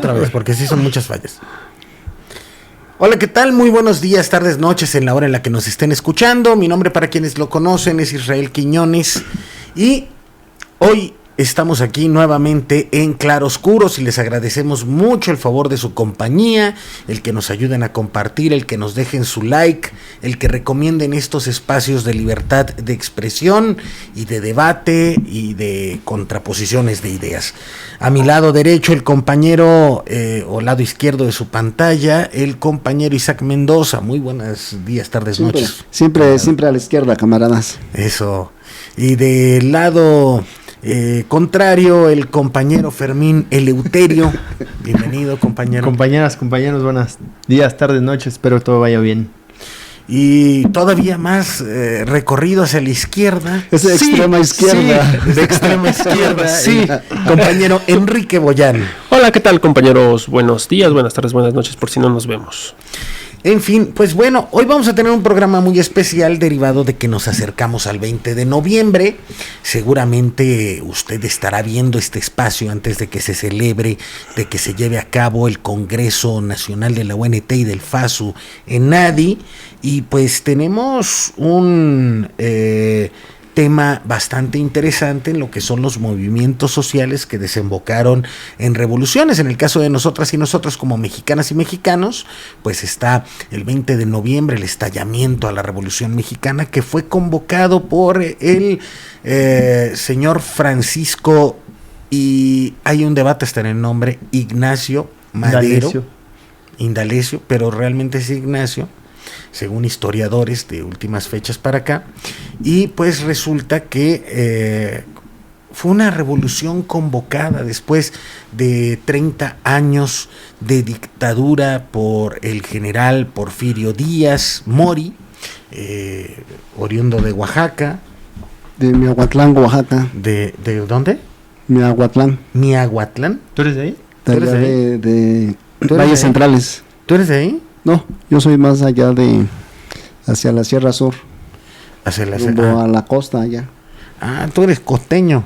otra vez, porque sí son muchas fallas. Hola, ¿qué tal? Muy buenos días, tardes, noches, en la hora en la que nos estén escuchando. Mi nombre, para quienes lo conocen, es Israel Quiñones. Y hoy estamos aquí nuevamente en Claroscuros y les agradecemos mucho el favor de su compañía, el que nos ayuden a compartir, el que nos dejen su like, el que recomienden estos espacios de libertad de expresión y de debate y de contraposiciones de ideas. A mi lado derecho el compañero, o lado izquierdo de su pantalla, el compañero Isaac Mendoza. Muy buenos días, tardes, noches. Siempre a la izquierda, camaradas. Eso. Y del lado contrario, el compañero Fermín Eleuterio. Bienvenido, compañero. Compañeras, compañeros, buenos días, tardes, noches. Espero que todo vaya bien. Y todavía más recorrido hacia la izquierda. Es de extrema izquierda. Sí, de extrema izquierda. Sí, compañero Enrique Boyán. Hola, ¿qué tal, compañeros? Buenos días, buenas tardes, buenas noches, por si no nos vemos. En fin, pues bueno, hoy vamos a tener un programa muy especial derivado de que nos acercamos al 20 de noviembre. Seguramente usted estará viendo este espacio antes de que se celebre, de que se lleve a cabo el Congreso Nacional de la UNT y del FASU en Nadi. Y pues tenemos un tema bastante interesante en lo que son los movimientos sociales que desembocaron en revoluciones. En el caso de nosotras y nosotros como mexicanas y mexicanos, pues está el 20 de noviembre el estallamiento a la Revolución Mexicana, que fue convocado por el señor Francisco, y hay un debate hasta en el nombre, Ignacio Madero, Indalecio, pero realmente es Ignacio, según historiadores de últimas fechas para acá. Y pues resulta que fue una revolución convocada después de 30 años de dictadura por el general Porfirio Díaz Mori, oriundo de Oaxaca. De Miahuatlán, Oaxaca. ¿De dónde? Miahuatlán. Miahuatlán. ¿Tú eres de ahí? De Valles Centrales. ¿Tú eres de ahí? No, yo soy más allá hacia la Sierra Sur. Hacia la rumbo a la costa allá. Ah, tú eres costeño.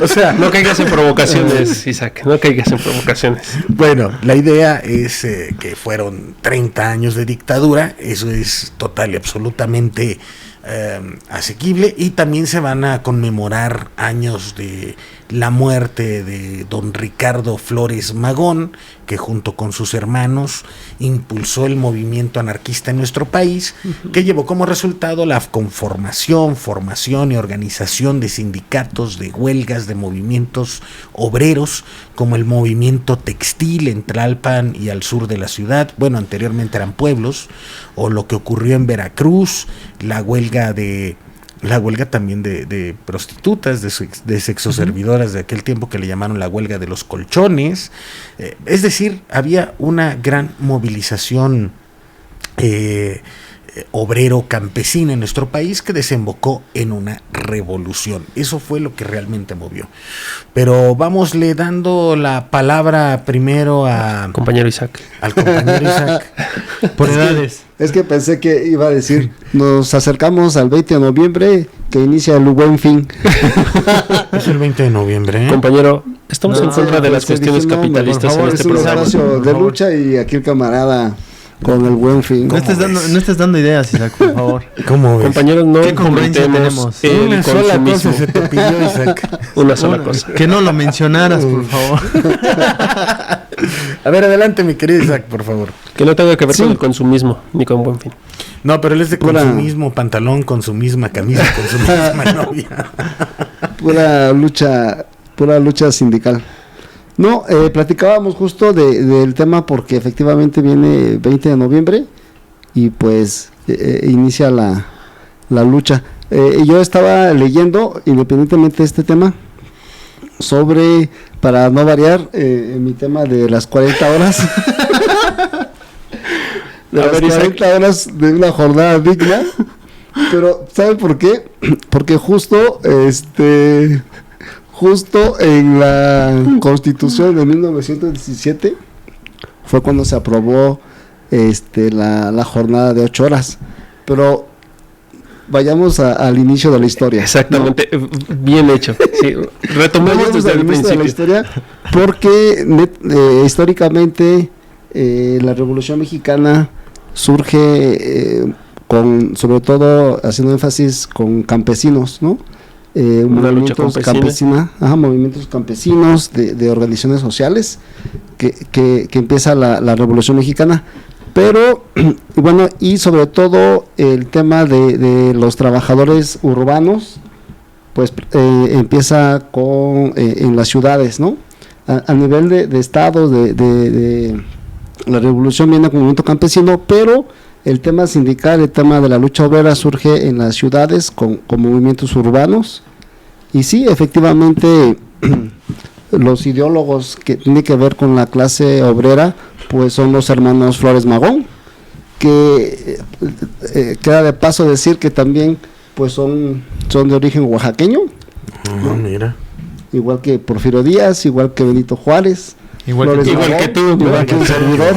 O sea, no caigas en provocaciones, Isaac, no caigas en provocaciones. Bueno, la idea es que fueron 30 años de dictadura, eso es total y absolutamente asequible, y también se van a conmemorar años de la muerte de don Ricardo Flores Magón, que junto con sus hermanos impulsó el movimiento anarquista en nuestro país, que llevó como resultado la formación y organización de sindicatos, de huelgas, de movimientos obreros, como el movimiento textil en Tlalpan y al sur de la ciudad, bueno, anteriormente eran pueblos, o lo que ocurrió en Veracruz, la huelga también de prostitutas, de sexoservidoras de aquel tiempo, que le llamaron la huelga de los colchones. Es decir, había una gran movilización obrero-campesina en nuestro país que desembocó en una revolución. Eso fue lo que realmente movió. Pero vámosle dando la palabra primero al compañero Isaac. Por edades. Es que pensé que iba a decir, nos acercamos al 20 de noviembre que inicia el Buen Fin. Es el 20 de noviembre, ¿eh? Compañero, estamos en contra de las cuestiones capitalistas en este programa. Es un espacio de lucha y aquí el camarada con el Buen Fin. No estés dando ideas, Isaac, por favor. ¿Cómo ves? Compañeros, no ¿qué congruencia tenemos? Una sola cosa se te pidió, Isaac. Una sola cosa. Que no lo mencionaras, por favor. A ver, adelante, mi querido Isaac, por favor. Que no tenga que ver con el consumismo, ni con Buen Fin. No, pero él es de consumismo, pantalón con su misma camisa, con su misma novia. Pura lucha sindical. No, platicábamos justo del tema porque efectivamente viene 20 de noviembre y pues inicia la lucha. Yo estaba leyendo, independientemente de este tema, sobre, para no variar, mi tema de las 40 horas. De las 40 horas de una jornada digna. Pero, ¿saben por qué? Porque justo en la Constitución de 1917 fue cuando se aprobó la jornada de 8 horas. Pero vayamos al inicio de la historia. Exactamente, bien hecho. Sí, retomemos Vayamos desde al el inicio de la principio. historia, porque históricamente la Revolución Mexicana surge sobre todo haciendo énfasis con campesinos, ¿no? Una lucha campesina. Movimientos campesinos de organizaciones sociales que empieza la Revolución Mexicana. Pero, bueno, y sobre todo el tema de los trabajadores urbanos, pues empieza en las ciudades, ¿no? A nivel de estados, de la revolución viene con el movimiento campesino, pero el tema sindical, el tema de la lucha obrera surge en las ciudades con movimientos urbanos. Y sí, efectivamente, los ideólogos que tienen que ver con la clase obrera, pues son los hermanos Flores Magón, que queda de paso decir que también pues son de origen oaxaqueño, ¿no? Mira. Igual que Porfirio Díaz, igual que Benito Juárez, igual que tú, igual que un servidor.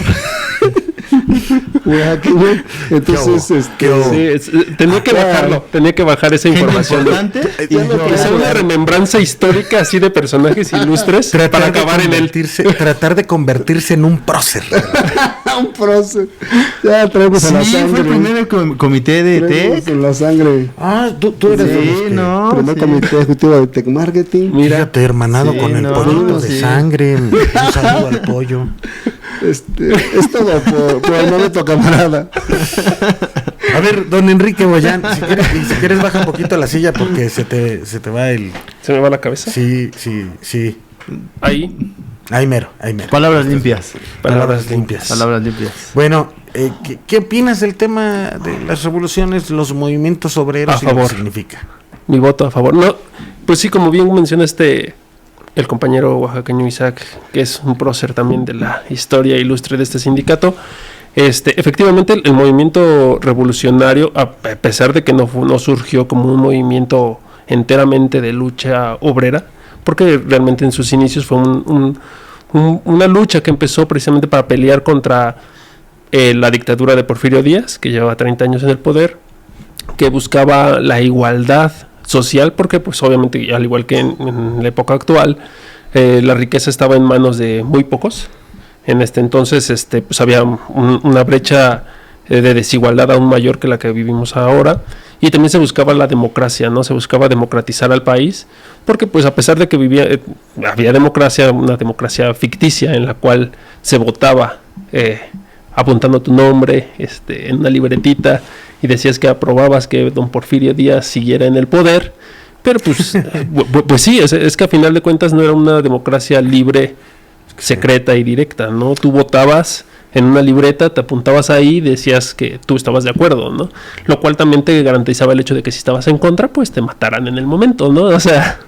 Oaxaqueño. Entonces, tenía que bajar esa información. Hacer una remembranza histórica así de personajes ilustres para acabar en el tratar de convertirse en un prócer. Un prócer. Ya traemos en la sangre. Fue el primer comité de TEC. En la sangre. Tú eres primer comité ejecutivo de Tech Marketing. Mírate, hermanado con el pollito de sangre. Un saludo al pollo. Es todo por el momento, camarada. A ver, don Enrique Boyán, si quieres baja un poquito la silla porque se te va el... ¿Se me va la cabeza? Sí. Ahí mero. Palabras limpias. Palabras limpias. Bueno, ¿qué opinas del tema de las revoluciones, los movimientos obreros a favor. Y lo que significa? Mi voto a favor. No, pues sí, como bien menciona el compañero oaxaqueño Isaac, que es un prócer también de la historia ilustre de este sindicato. Efectivamente, el movimiento revolucionario, a pesar de que no surgió como un movimiento enteramente de lucha obrera, porque realmente en sus inicios fue una lucha que empezó precisamente para pelear contra la dictadura de Porfirio Díaz, que llevaba 30 años en el poder, que buscaba la igualdad social, porque pues obviamente al igual que en la época actual la riqueza estaba en manos de muy pocos. En entonces pues había una brecha de desigualdad aún mayor que la que vivimos ahora, y también se buscaba la democracia, ¿no? Se buscaba democratizar al país, porque pues a pesar de que había democracia, una democracia ficticia en la cual se votaba apuntando tu nombre en una libretita y decías que aprobabas que don Porfirio Díaz siguiera en el poder, pero pues sí, es que a final de cuentas no era una democracia libre, secreta y directa, ¿no? Tú votabas en una libreta, te apuntabas ahí y decías que tú estabas de acuerdo, ¿no? Lo cual también te garantizaba el hecho de que si estabas en contra, pues te mataran en el momento, ¿no? O sea...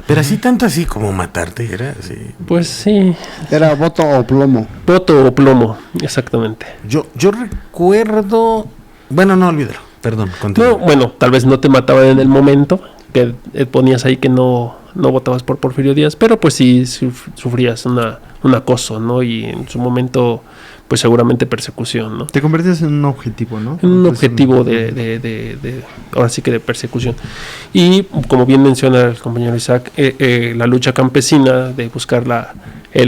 Pero así tanto así como matarte, era así. Pues sí. Era voto o plomo. Voto o plomo, exactamente. Yo recuerdo... Bueno, no, olvídalo. Perdón, continúa. No, bueno, tal vez no te mataban en el momento, que ponías ahí que no votabas por Porfirio Díaz, pero pues sí sufrías un acoso, ¿no? Y en su momento, pues seguramente persecución, ¿no? Te conviertes en un objetivo, ¿no? En un objetivo de ahora sí que de persecución. Y como bien menciona el compañero Isaac, la lucha campesina de buscar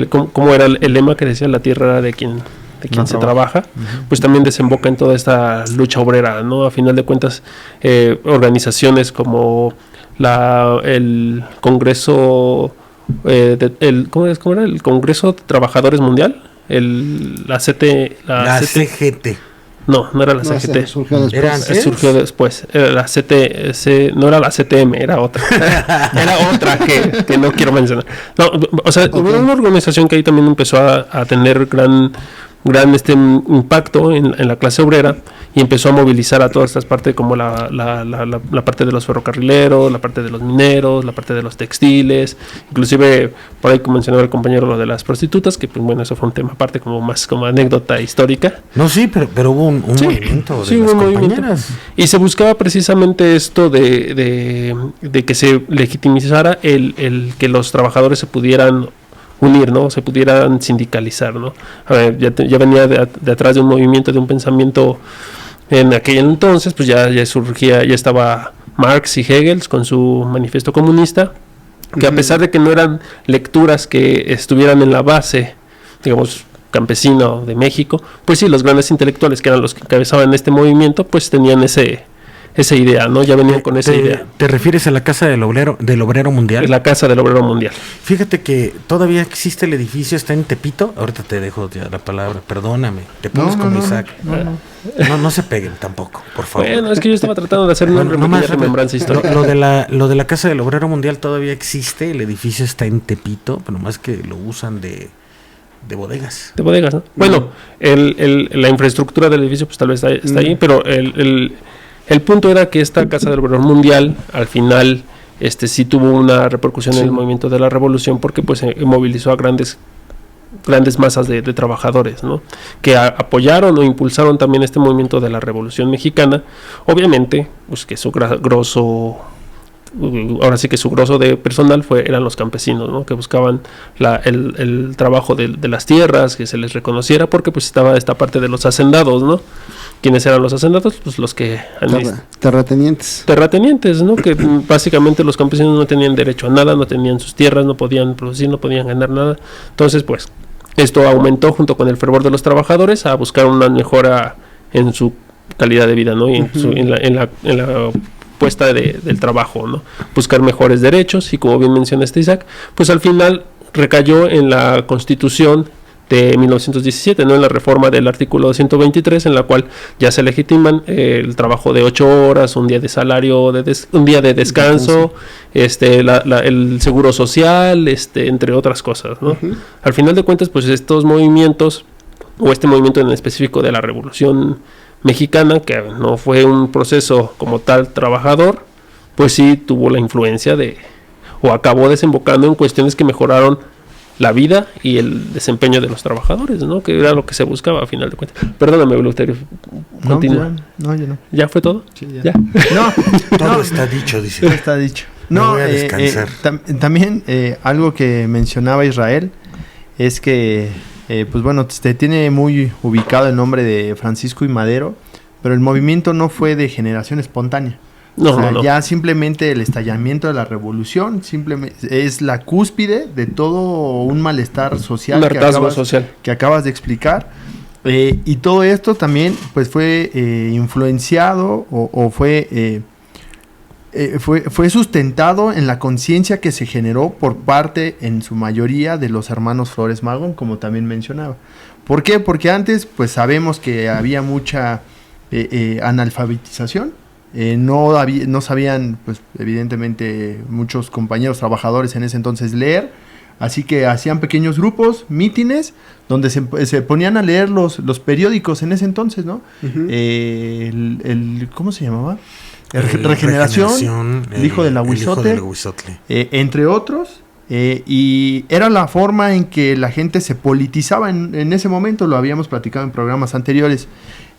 ¿cómo era el lema que decía? La tierra era de quien se trabaja, pues también desemboca en toda esta lucha obrera, ¿no? A final de cuentas, organizaciones como el Congreso, ¿cómo era? El Congreso de Trabajadores Mundial, la CGT. No era la CGT. Surgió después. Era la CTC, no era la CTM, era otra. Era otra que no quiero mencionar. No, o sea, hubo una organización que ahí también empezó a tener gran impacto en la clase obrera, y empezó a movilizar a todas estas partes, como la parte de los ferrocarrileros, la parte de los mineros, la parte de los textiles, inclusive por ahí como mencionaba el compañero lo de las prostitutas, que pues bueno, eso fue un tema aparte, como más como anécdota histórica. No, sí, pero hubo un movimiento de las compañeras. Y se buscaba precisamente esto de que se legitimizara el que los trabajadores se pudieran unir, ¿no? Se pudieran sindicalizar, ¿no? A ver, ya venía de atrás de un movimiento, de un pensamiento En aquel entonces, pues ya estaba Marx y Hegel con su manifiesto comunista, que a pesar de que no eran lecturas que estuvieran en la base, digamos, campesino de México, pues sí, los grandes intelectuales que eran los que encabezaban este movimiento, pues tenían esa idea, ¿no? Ya venían con esa idea. ¿Te refieres a la Casa del Obrero Mundial? La Casa del Obrero Mundial. Fíjate que todavía existe el edificio, está en Tepito. Ahorita te dejo ya la palabra, perdóname. Te pones como Isaac. No se peguen tampoco, por favor. Bueno, es que yo estaba tratando de hacer una pequeña remembranza histórica. Lo de la Casa del Obrero Mundial todavía existe, el edificio está en Tepito, pero más que lo usan de bodegas. De bodegas, ¿no? Bueno, la infraestructura del edificio pues tal vez está ahí, pero el punto era que esta Casa del Obrero Mundial al final sí tuvo una repercusión en el movimiento de la revolución, porque pues movilizó a grandes masas de trabajadores, ¿no? Que apoyaron o impulsaron también este movimiento de la Revolución Mexicana. Obviamente, pues que su grosso de personal eran los campesinos, ¿no? Que buscaban el trabajo de las tierras, que se les reconociera, porque pues estaba esta parte de los hacendados, ¿no? ¿Quiénes eran los hacendados? Pues los que... Terratenientes, ¿no? Que básicamente los campesinos no tenían derecho a nada, no tenían sus tierras, no podían producir, no podían ganar nada. Entonces, pues, esto aumentó junto con el fervor de los trabajadores a buscar una mejora en su calidad de vida, ¿no? Y en la puesta del trabajo, ¿no? Buscar mejores derechos, y como bien menciona Isaac, pues al final recayó en la Constitución de 1917, ¿no? En la reforma del artículo 123, en la cual ya se legitiman el trabajo de 8 horas, un día de salario, un día de descanso, el seguro social, entre otras cosas, ¿no? Al final de cuentas, pues estos movimientos, o este movimiento en específico de la Revolución Mexicana, que no fue un proceso como tal trabajador, pues sí tuvo la influencia o acabó desembocando en cuestiones que mejoraron la vida y el desempeño de los trabajadores, ¿no? Que era lo que se buscaba a final de cuentas. Perdóname, Eleuterio, continúa. No, yo no. ¿Ya fue todo? Sí, ya. Todo está dicho, dice. Todo está dicho. No, voy a descansar. También algo que mencionaba Israel es que, pues bueno, tiene muy ubicado el nombre de Francisco y Madero, pero el movimiento no fue de generación espontánea. No. Ya simplemente el estallamiento de la revolución simplemente es la cúspide de todo un malestar social, un hartazgo social que acabas de explicar, y todo esto también pues fue influenciado o fue sustentado en la conciencia que se generó por parte, en su mayoría, de los hermanos Flores Magón, como también mencionaba. ¿Por qué? Porque antes pues sabemos que había mucha analfabetización. No sabían, pues evidentemente, muchos compañeros trabajadores en ese entonces leer, así que hacían pequeños grupos, mítines, donde se ponían a leer los periódicos en ese entonces, ¿no? ¿Cómo se llamaba? Regeneración, el hijo del Aguizote, entre otros, y era la forma en que la gente se politizaba en ese momento, lo habíamos platicado en programas anteriores.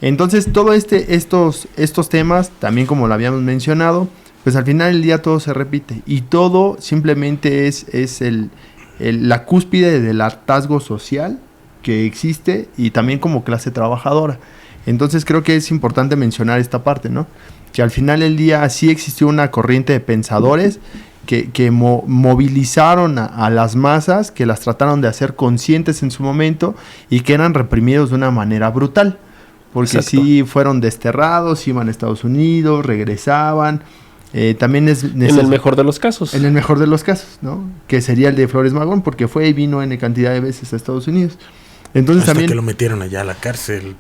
Entonces, todos estos temas, también como lo habíamos mencionado, pues al final del día todo se repite, y todo simplemente es la cúspide del hartazgo social que existe, y también como clase trabajadora. Entonces creo que es importante mencionar esta parte, ¿no? Que al final del día sí existió una corriente de pensadores que movilizaron a las masas, que las trataron de hacer conscientes en su momento, y que eran reprimidos de una manera brutal. Porque sí fueron desterrados, iban a Estados Unidos, regresaban. También en el mejor de los casos. En el mejor de los casos, ¿no? Que sería el de Flores Magón, porque fue y vino N cantidad de veces a Estados Unidos. Entonces hasta también, que lo metieron allá a la cárcel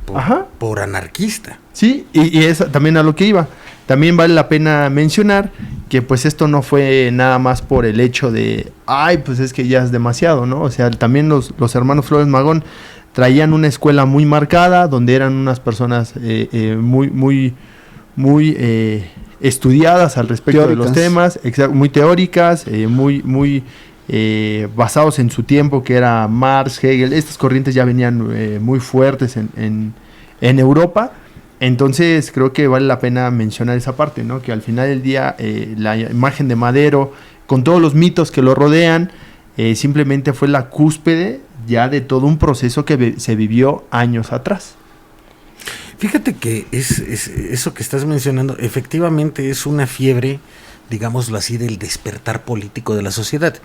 por anarquista. Sí, y es también a lo que iba. También vale la pena mencionar que pues esto no fue nada más por el hecho de, pues es que ya es demasiado, ¿no? O sea, también los hermanos Flores Magón traían una escuela muy marcada, donde eran unas personas muy estudiadas al respecto de los temas, muy teóricas, muy basados en su tiempo, que era Marx, Hegel. Estas corrientes ya venían muy fuertes en Europa. Entonces creo que vale la pena mencionar esa parte, ¿no? Que al final del día la imagen de Madero, con todos los mitos que lo rodean, simplemente fue la cúspide ya de todo un proceso que se vivió años atrás. Fíjate que es eso que estás mencionando, efectivamente es una fiebre, digámoslo así, del despertar político de la sociedad.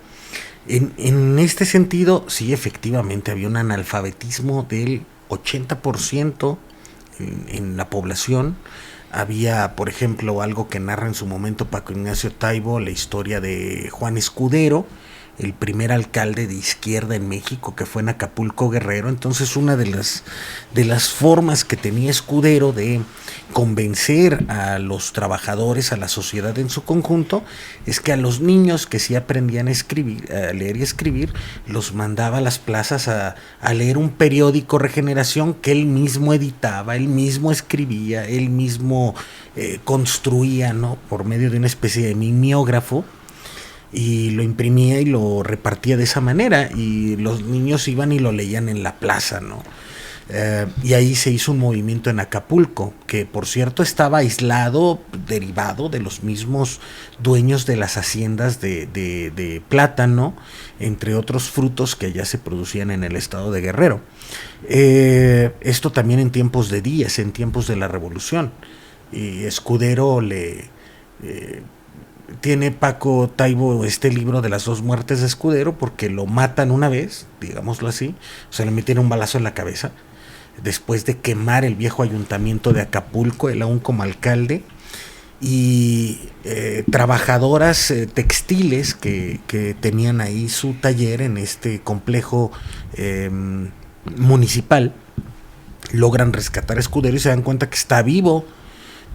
En este sentido, sí, efectivamente había un analfabetismo del 80% en la población. Había, por ejemplo, algo que narra en su momento Paco Ignacio Taibo, la historia de Juan Escudero, el primer alcalde de izquierda en México, que fue en Acapulco, Guerrero. Entonces, una de las formas que tenía Escudero de convencer a los trabajadores, a la sociedad en su conjunto, es que a los niños que sí aprendían a escribir, a leer y escribir, los mandaba a las plazas a leer un periódico Regeneración que él mismo editaba, él mismo escribía, él mismo construía, ¿no? Por medio de una especie de mimeógrafo, y lo imprimía y lo repartía de esa manera, y los niños iban y lo leían en la plaza, ¿no? Y ahí se hizo un movimiento en Acapulco, que por cierto estaba aislado, derivado de los mismos dueños de las haciendas de plátano, entre otros frutos que allá se producían en el estado de Guerrero. Esto también en tiempos de Díaz, en tiempos de la Revolución. Y Escudero tiene Paco Taibo este libro de las 2 muertes de Escudero, porque lo matan una vez, digámoslo así, o sea, le metieron un balazo en la cabeza, después de quemar el viejo ayuntamiento de Acapulco, él aún como alcalde, y trabajadoras textiles que tenían ahí su taller en este complejo municipal, logran rescatar a Escudero y se dan cuenta que está vivo,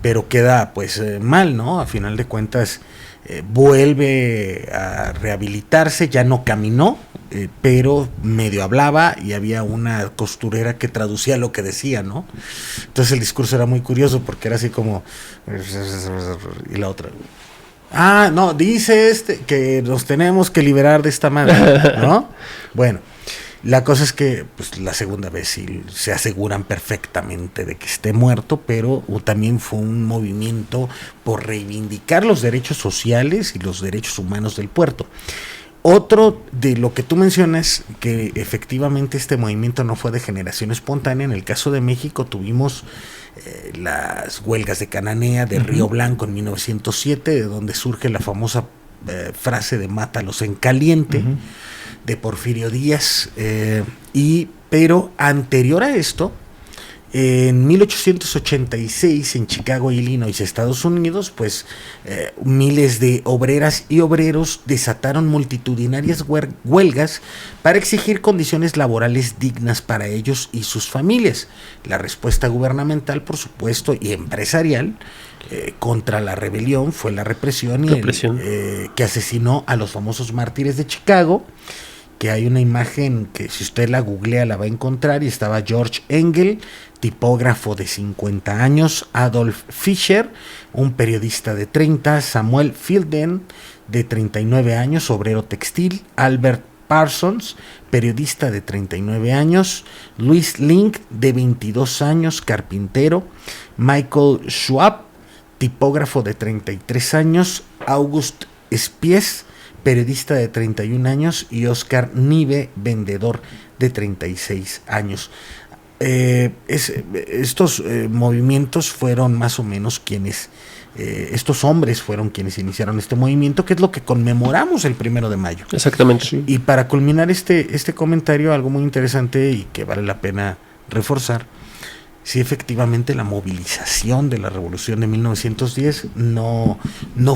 pero queda pues mal, ¿no? A final de cuentas vuelve a rehabilitarse, ya no caminó, pero medio hablaba y había una costurera que traducía lo que decía, ¿no? Entonces el discurso era muy curioso porque era así como... y la otra... Ah, no, dice que nos tenemos que liberar de esta madre, ¿no? Bueno, la cosa es que pues, la segunda vez sí se aseguran perfectamente de que esté muerto, pero también fue un movimiento por reivindicar los derechos sociales y los derechos humanos del puerto. Otro de lo que tú mencionas, que efectivamente este movimiento no fue de generación espontánea. En el caso de México tuvimos las huelgas de Cananea, de Río Blanco en 1907, de donde surge la famosa frase de mátalos en caliente, de Porfirio Díaz, pero anterior a esto, en 1886 en Chicago, Illinois, Estados Unidos, pues miles de obreras y obreros desataron multitudinarias huelgas para exigir condiciones laborales dignas para ellos y sus familias. La respuesta gubernamental, por supuesto, y empresarial contra la rebelión fue la represión que asesinó a los famosos mártires de Chicago, que hay una imagen que si usted la googlea la va a encontrar, y estaba George Engel, tipógrafo de 50 años, Adolf Fischer, un periodista de 30, Samuel Fielden, de 39 años, obrero textil, Albert Parsons, periodista de 39 años, Luis Link, de 22 años, carpintero, Michael Schwab, tipógrafo de 33 años, August Spies, periodista de 31 años, y Oscar Nive, vendedor de 36 años. Estos movimientos fueron más o menos quienes, estos hombres fueron quienes iniciaron este movimiento, que es lo que conmemoramos el 1 de mayo. Exactamente. Sí. Y para culminar este comentario, algo muy interesante y que vale la pena reforzar, sí, efectivamente la movilización de la revolución de 1910 no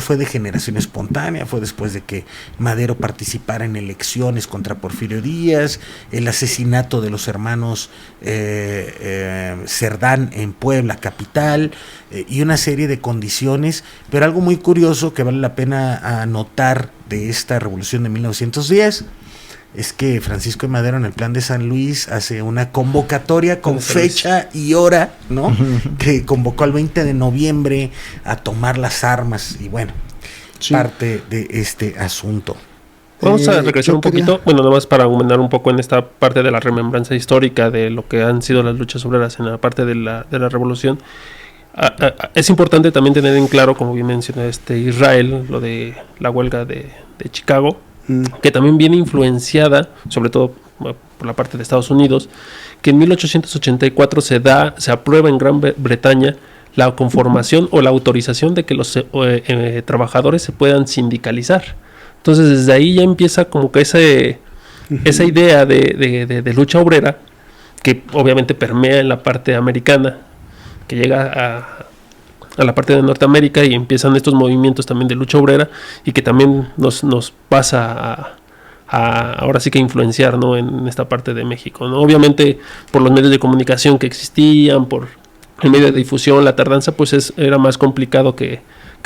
fue de generación espontánea, fue después de que Madero participara en elecciones contra Porfirio Díaz, el asesinato de los hermanos Cerdán en Puebla capital, y una serie de condiciones. Pero algo muy curioso que vale la pena anotar de esta revolución de 1910 es que Francisco de Madero, en el Plan de San Luis, hace una convocatoria con fecha y hora, ¿no? Que convocó al 20 de noviembre a tomar las armas, y bueno, parte de este asunto. Vamos a regresar un poquito, bueno, nomás para aumentar un poco en esta parte de la remembranza histórica de lo que han sido las luchas obreras en la parte de la revolución. Es importante también tener en claro, como bien mencionó Israel, lo de la huelga de Chicago, que también viene influenciada, sobre todo por la parte de Estados Unidos, que en 1884 se aprueba en Gran Bretaña la conformación o la autorización de que los trabajadores se puedan sindicalizar. Entonces desde ahí ya empieza como que esa idea de lucha obrera, que obviamente permea en la parte americana, que llega a la parte de Norteamérica, y empiezan estos movimientos también de lucha obrera, y que también nos pasa ahora sí que influenciar, ¿no?, en esta parte de México, ¿no? Obviamente por los medios de comunicación que existían, por el medio de difusión, la tardanza, pues era más complicado que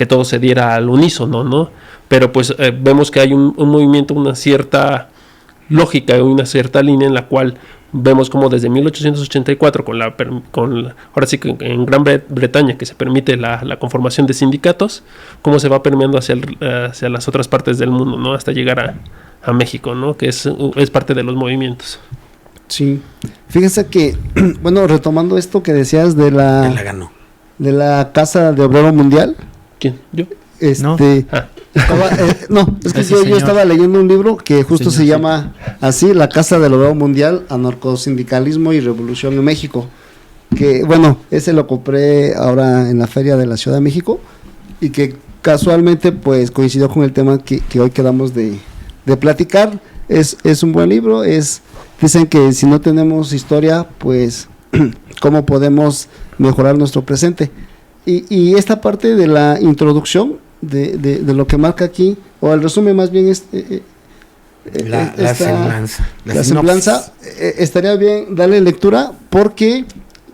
todo se diera al unísono, ¿no? Pero pues vemos que hay un movimiento, una cierta lógica, una cierta línea en la cual vemos como desde 1884 ahora sí que en Gran Bretaña, que se permite la conformación de sindicatos, cómo se va permeando hacia las otras partes del mundo, ¿no?, hasta llegar a México, ¿no?, que es parte de los movimientos. Sí, fíjese que, bueno, retomando esto que decías de la Casa de Obrero Mundial. ¿Quién? ¿Yo? No, es que yo estaba leyendo un libro que justo se llama así, La Casa del Obrero Mundial, Anarcosindicalismo y Revolución en México, que bueno, ese lo compré ahora en la feria de la Ciudad de México, y que casualmente pues coincidió con el tema que hoy quedamos de platicar. Es un buen libro. Dicen que si no tenemos historia, pues cómo podemos mejorar nuestro presente, y esta parte de la introducción de lo que marca aquí, o el resumen más bien, la semblanza, estaría bien darle lectura, porque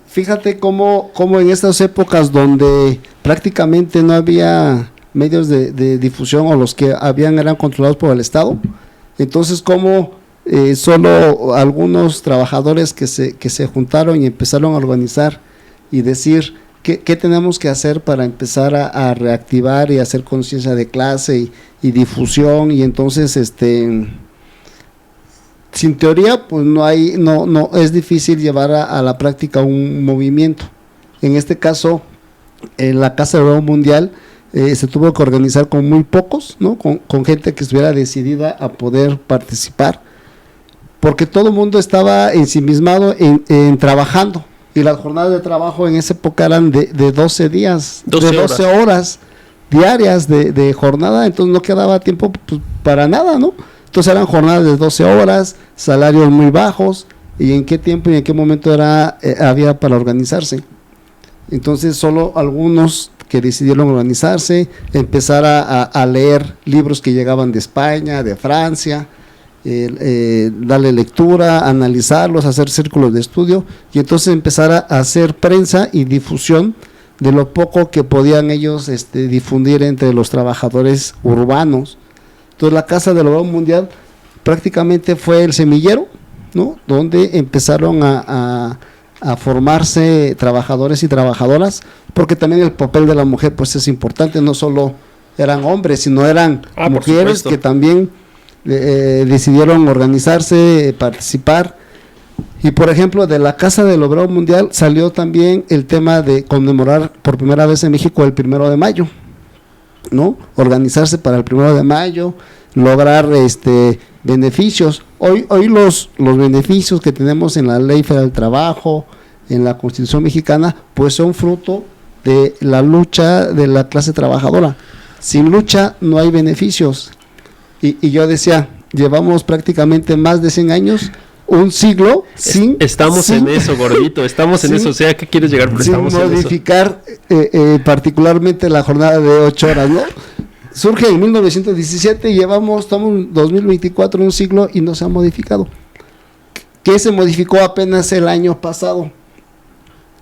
fíjate cómo en estas épocas donde prácticamente no había medios de difusión, o los que habían eran controlados por el Estado, entonces cómo solo algunos trabajadores que se juntaron y empezaron a organizar y decir qué tenemos que hacer para empezar a reactivar y hacer conciencia de clase y difusión, y entonces sin teoría pues no es difícil llevar a la práctica un movimiento. En este caso, en la Casa del Obrero Mundial se tuvo que organizar con muy pocos, ¿no?, con gente que estuviera decidida a poder participar, porque todo el mundo estaba ensimismado en trabajando, y las jornadas de trabajo en esa época eran de 12 días, 12 horas diarias de jornada, entonces no quedaba tiempo pues, para nada, ¿no? Entonces eran jornadas de 12 horas, salarios muy bajos, y en qué tiempo y en qué momento había para organizarse. Entonces solo algunos que decidieron organizarse, empezar a leer libros que llegaban de España, de Francia, darle lectura, analizarlos, hacer círculos de estudio, y entonces empezar a hacer prensa y difusión de lo poco que podían ellos difundir entre los trabajadores urbanos. Entonces la Casa del Obrero Mundial prácticamente fue el semillero, ¿no?, donde empezaron a formarse trabajadores y trabajadoras, porque también el papel de la mujer pues es importante, no solo eran hombres, sino eran mujeres que también decidieron organizarse, participar. Y por ejemplo, de la Casa del Obrero Mundial salió también el tema de conmemorar por primera vez en México el 1 de mayo, ¿no? Organizarse para el 1 de mayo, lograr beneficios. Hoy los beneficios que tenemos en la Ley Federal del Trabajo, en la Constitución mexicana, pues son fruto de la lucha de la clase trabajadora. Sin lucha no hay beneficios. Y yo decía, llevamos prácticamente más de 100 años, un siglo Estamos en eso, gordito, estamos en eso. O sea, ¿qué quieres llegar? Pero sin modificar particularmente la jornada de 8 horas, ¿no? Surge en 1917 y estamos en 2024, un siglo, y no se ha modificado. ¿Qué se modificó apenas el año pasado?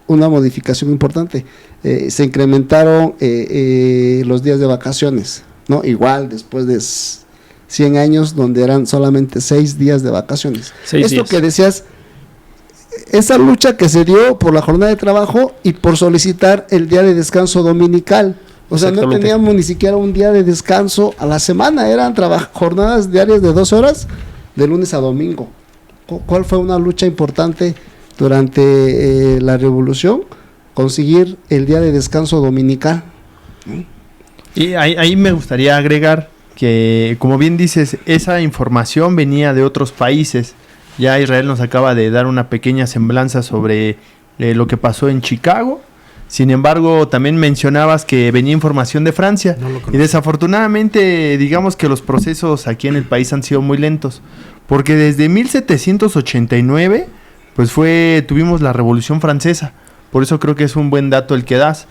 Una modificación importante. Se incrementaron los días de vacaciones, ¿no? Igual después de 100 años donde eran solamente 6 días de vacaciones. Esto que decías, esa lucha que se dio por la jornada de trabajo y por solicitar el día de descanso dominical. O sea, no teníamos ni siquiera un día de descanso a la semana, eran jornadas diarias de 2 horas de lunes a domingo. ¿Cuál fue una lucha importante durante la revolución? Conseguir el día de descanso dominical. Y ahí me gustaría agregar que, como bien dices, esa información venía de otros países. Ya Israel nos acaba de dar una pequeña semblanza sobre lo que pasó en Chicago. Sin embargo, también mencionabas que venía información de Francia. Y desafortunadamente, digamos que los procesos aquí en el país han sido muy lentos. Porque desde 1789, pues tuvimos la Revolución Francesa. Por eso creo que es un buen dato el que das.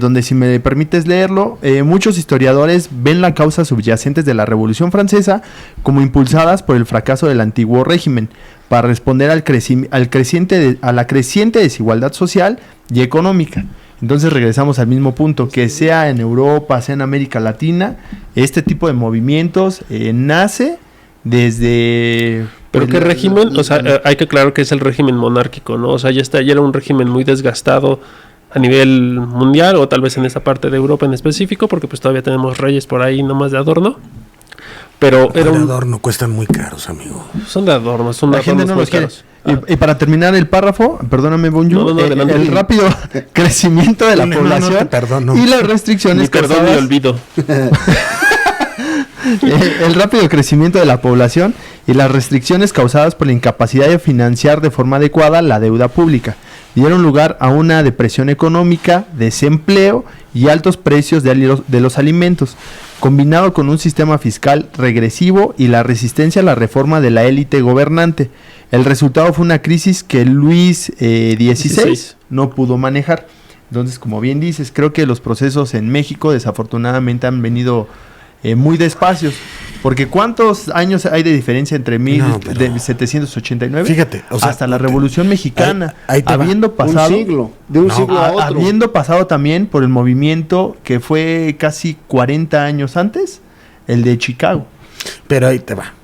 Donde, si me permites leerlo, muchos historiadores ven las causas subyacentes de la Revolución Francesa como impulsadas por el fracaso del antiguo régimen, para responder a la creciente desigualdad social y económica. Entonces regresamos al mismo punto, que sea en Europa, sea en América Latina, este tipo de movimientos nace desde... ¿Pero qué régimen? O sea, hay que aclarar que es el régimen monárquico, ¿no? O sea, ya era un régimen muy desgastado a nivel mundial, o tal vez en esa parte de Europa en específico, porque pues todavía tenemos reyes por ahí nomás de adorno. Pero era de adorno, cuestan muy caros, amigo. Son de adorno, son de la gente adornos no muy caros. Y para terminar el párrafo, perdóname, Bonjour, el rápido crecimiento de la población y las restricciones causadas... y olvido. El rápido crecimiento de la población y las restricciones causadas por la incapacidad de financiar de forma adecuada la deuda pública dieron lugar a una depresión económica, desempleo y altos precios de los alimentos, combinado con un sistema fiscal regresivo y la resistencia a la reforma de la élite gobernante. El resultado fue una crisis que Luis XVI no pudo manejar. Entonces, como bien dices, creo que los procesos en México desafortunadamente han venido muy despacios, porque ¿cuántos años hay de diferencia entre 1789 fíjate, o sea, hasta la Revolución Mexicana, habiendo pasado de un siglo a otro, habiendo pasado también por el movimiento que fue casi 40 años antes, el de Chicago? Pero ahí te va.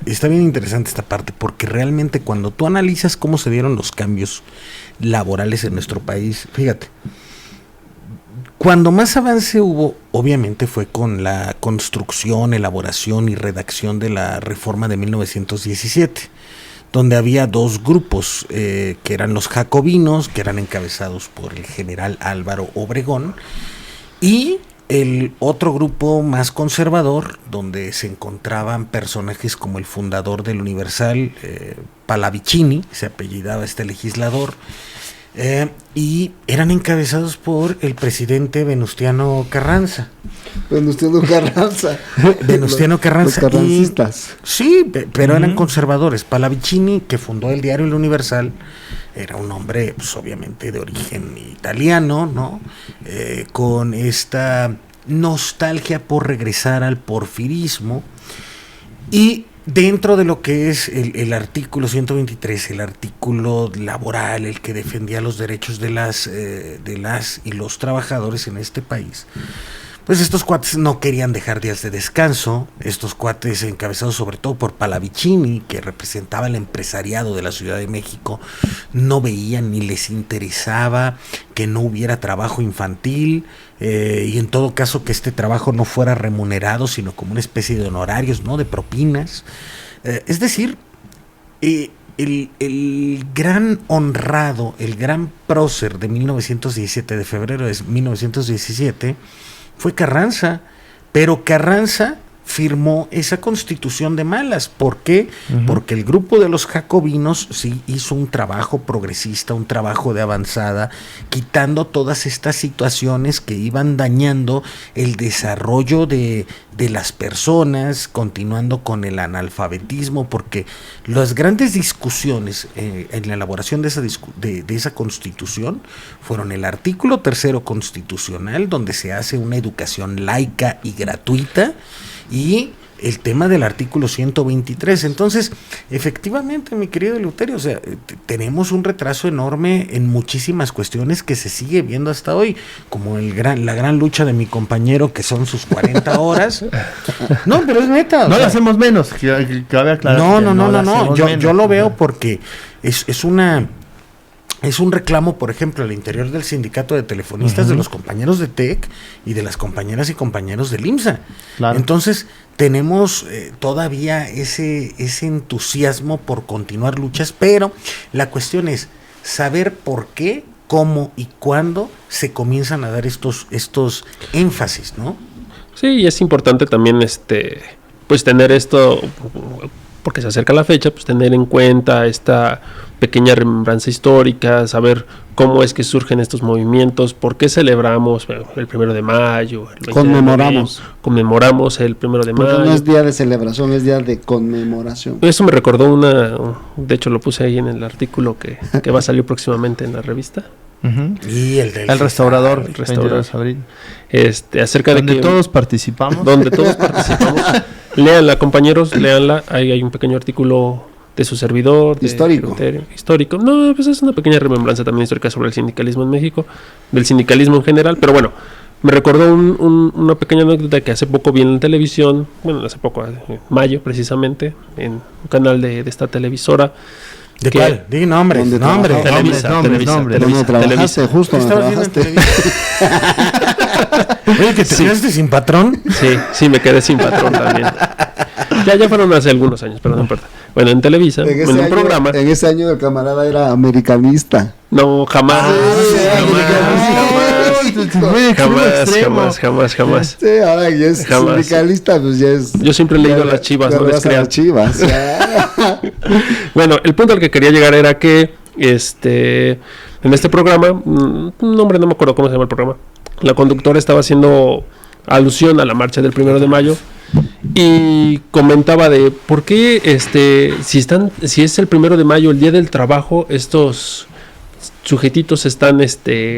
Está bien interesante esta parte, porque realmente cuando tú analizas cómo se dieron los cambios laborales en nuestro país, fíjate, cuando más avance hubo, obviamente fue con la construcción, elaboración y redacción de la reforma de 1917, donde había dos grupos, que eran los jacobinos, que eran encabezados por el general Álvaro Obregón, y el otro grupo más conservador, donde se encontraban personajes como el fundador del Universal, Pallavicini, se apellidaba este legislador, y eran encabezados por el presidente Venustiano Carranza. Venustiano Carranza. Los carrancistas. Sí, pero eran conservadores. Pallavicini, que fundó el diario El Universal, era un hombre, pues, obviamente de origen italiano, ¿no? Con esta nostalgia por regresar al porfirismo. Y dentro de lo que es el artículo 123, el artículo laboral, el que defendía los derechos de las y los trabajadores en este país, pues estos cuates no querían dejar días de descanso. Estos cuates, encabezados sobre todo por Pallavicini, que representaba el empresariado de la Ciudad de México, no veían ni les interesaba que no hubiera trabajo infantil, y en todo caso que este trabajo no fuera remunerado, sino como una especie de honorarios, ¿no? De propinas. Es decir, el gran honrado, el gran prócer de 1917, de febrero de 1917, fue Carranza, pero Carranza firmó esa constitución de malas. ¿Por qué? Porque el grupo de los jacobinos sí hizo un trabajo progresista, un trabajo de avanzada, quitando todas estas situaciones que iban dañando el desarrollo de las personas, continuando con el analfabetismo, porque las grandes discusiones en la elaboración de esa constitución fueron el artículo 3º constitucional, donde se hace una educación laica y gratuita, y el tema del artículo 123. Entonces, efectivamente, mi querido Eleuterio, o sea, tenemos un retraso enorme en muchísimas cuestiones que se sigue viendo hasta hoy, como la gran lucha de mi compañero, que son sus 40 horas. No, pero es neta. No le hacemos menos, cabe aclarar. No. Yo lo veo porque es un reclamo, por ejemplo, al interior del sindicato de telefonistas, de los compañeros de TEC y de las compañeras y compañeros del IMSA. Claro. Entonces, tenemos todavía ese entusiasmo por continuar luchas, pero la cuestión es saber por qué, cómo y cuándo se comienzan a dar estos énfasis, ¿no? Sí, y es importante también pues tener esto, porque se acerca la fecha, pues tener en cuenta esta pequeña remembranza histórica, saber cómo es que surgen estos movimientos, por qué celebramos el 1 de mayo, el 20 conmemoramos el 1 de mayo. Porque no es día de celebración, es día de conmemoración. Eso me recordó de hecho lo puse ahí en el artículo que va a salir próximamente en la revista. Y el restaurador, el 22 de abril. Acerca donde de que todos participamos. Donde todos participamos. Léanla, compañeros, léanla. Ahí hay un pequeño artículo de su servidor. Histórico. No, pues es una pequeña remembranza también histórica sobre el sindicalismo en México, del sindicalismo en general, pero bueno, me recordó una pequeña anécdota que hace poco vi en la televisión, hace poco, en mayo precisamente, en un canal de esta televisora. ¿De cuál? Di nombres. Televisa. Trabajaste justo. Oye, ¿que te quedaste sin patrón? Sí, me quedé sin patrón también. Ya fueron hace algunos años, pero no importa. Bueno, en Televisa, en un programa. En ese año el camarada era americanista. No, jamás. Jamás. Sí, ahora ya es sindicalista, pues ya es. Yo siempre he leído las Chivas, no les crean. Chivas. Bueno, el punto al que quería llegar era que en este programa, un nombre no me acuerdo cómo se llama el programa, la conductora estaba haciendo alusión a la marcha del 1 de mayo y comentaba de por qué si es el 1 de mayo, el día del trabajo, estos sujetitos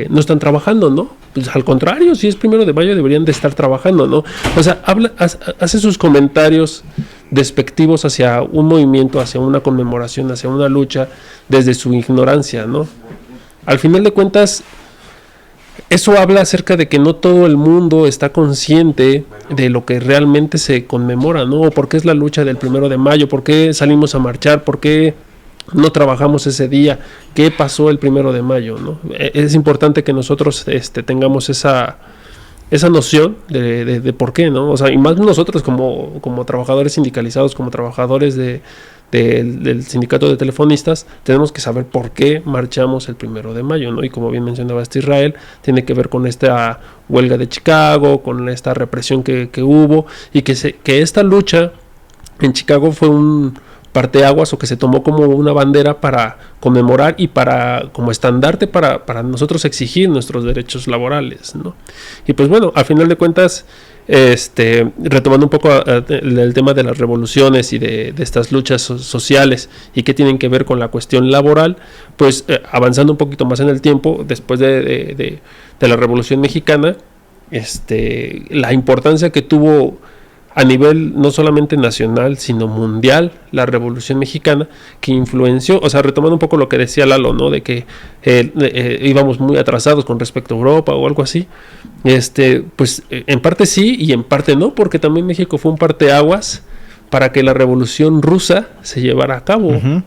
no están trabajando, ¿no? Pues al contrario, si es 1 de mayo deberían de estar trabajando, ¿no? O sea, hace sus comentarios despectivos hacia un movimiento, hacia una conmemoración, hacia una lucha, desde su ignorancia, ¿no? Al final de cuentas, eso habla acerca de que no todo el mundo está consciente de lo que realmente se conmemora, ¿no? ¿Por qué es la lucha del 1 de mayo? ¿Por qué salimos a marchar? ¿Por qué no trabajamos ese día? ¿Qué pasó el 1 de mayo, no? Es importante que nosotros tengamos esa noción de por qué, ¿no? O sea, y más nosotros como trabajadores sindicalizados, como trabajadores del sindicato de telefonistas, tenemos que saber por qué marchamos el 1 de mayo, ¿no? Y como bien mencionaba Israel, tiene que ver con esta huelga de Chicago, con esta represión que hubo, y que esta lucha en Chicago fue un parteaguas, o que se tomó como una bandera para conmemorar y como estandarte para nosotros exigir nuestros derechos laborales, ¿no? Y pues bueno, al final de cuentas, retomando un poco el tema de las revoluciones y de estas luchas sociales y que tienen que ver con la cuestión laboral, pues avanzando un poquito más en el tiempo, después de la Revolución Mexicana, la importancia que tuvo a nivel no solamente nacional, sino mundial, la Revolución Mexicana, que influenció, o sea, retomando un poco lo que decía Lalo, ¿no? De que íbamos muy atrasados con respecto a Europa o algo así. Pues en parte sí y en parte no, porque también México fue un parteaguas para que la Revolución Rusa se llevara a cabo. ¿No?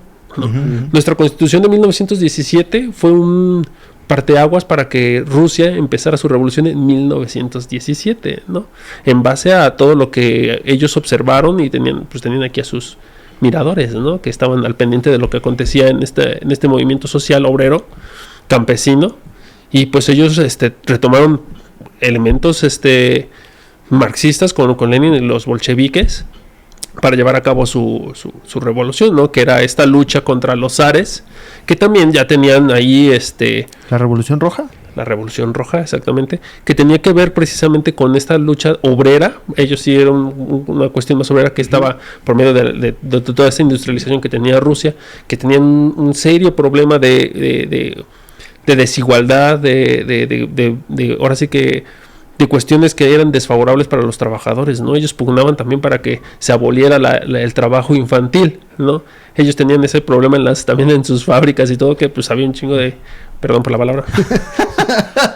Nuestra Constitución de 1917 fue un parteaguas para que Rusia empezara su revolución en 1917, ¿no? En base a todo lo que ellos observaron y tenían aquí a sus miradores, ¿no? Que estaban al pendiente de lo que acontecía en este movimiento social obrero campesino, y pues ellos retomaron elementos marxistas con Lenin y los bolcheviques para llevar a cabo su revolución, ¿no? Que era esta lucha contra los zares, que también ya tenían ahí ¿La Revolución Roja? La Revolución Roja, exactamente, que tenía que ver precisamente con esta lucha obrera. Ellos sí eran una cuestión más obrera, que estaba por medio de toda esta industrialización que tenía Rusia, que tenían un serio problema de desigualdad, ahora sí que de cuestiones que eran desfavorables para los trabajadores, ¿no? Ellos pugnaban también para que se aboliera el trabajo infantil, ¿no? Ellos tenían ese problema también en sus fábricas y todo, que pues había un chingo de, perdón por la palabra,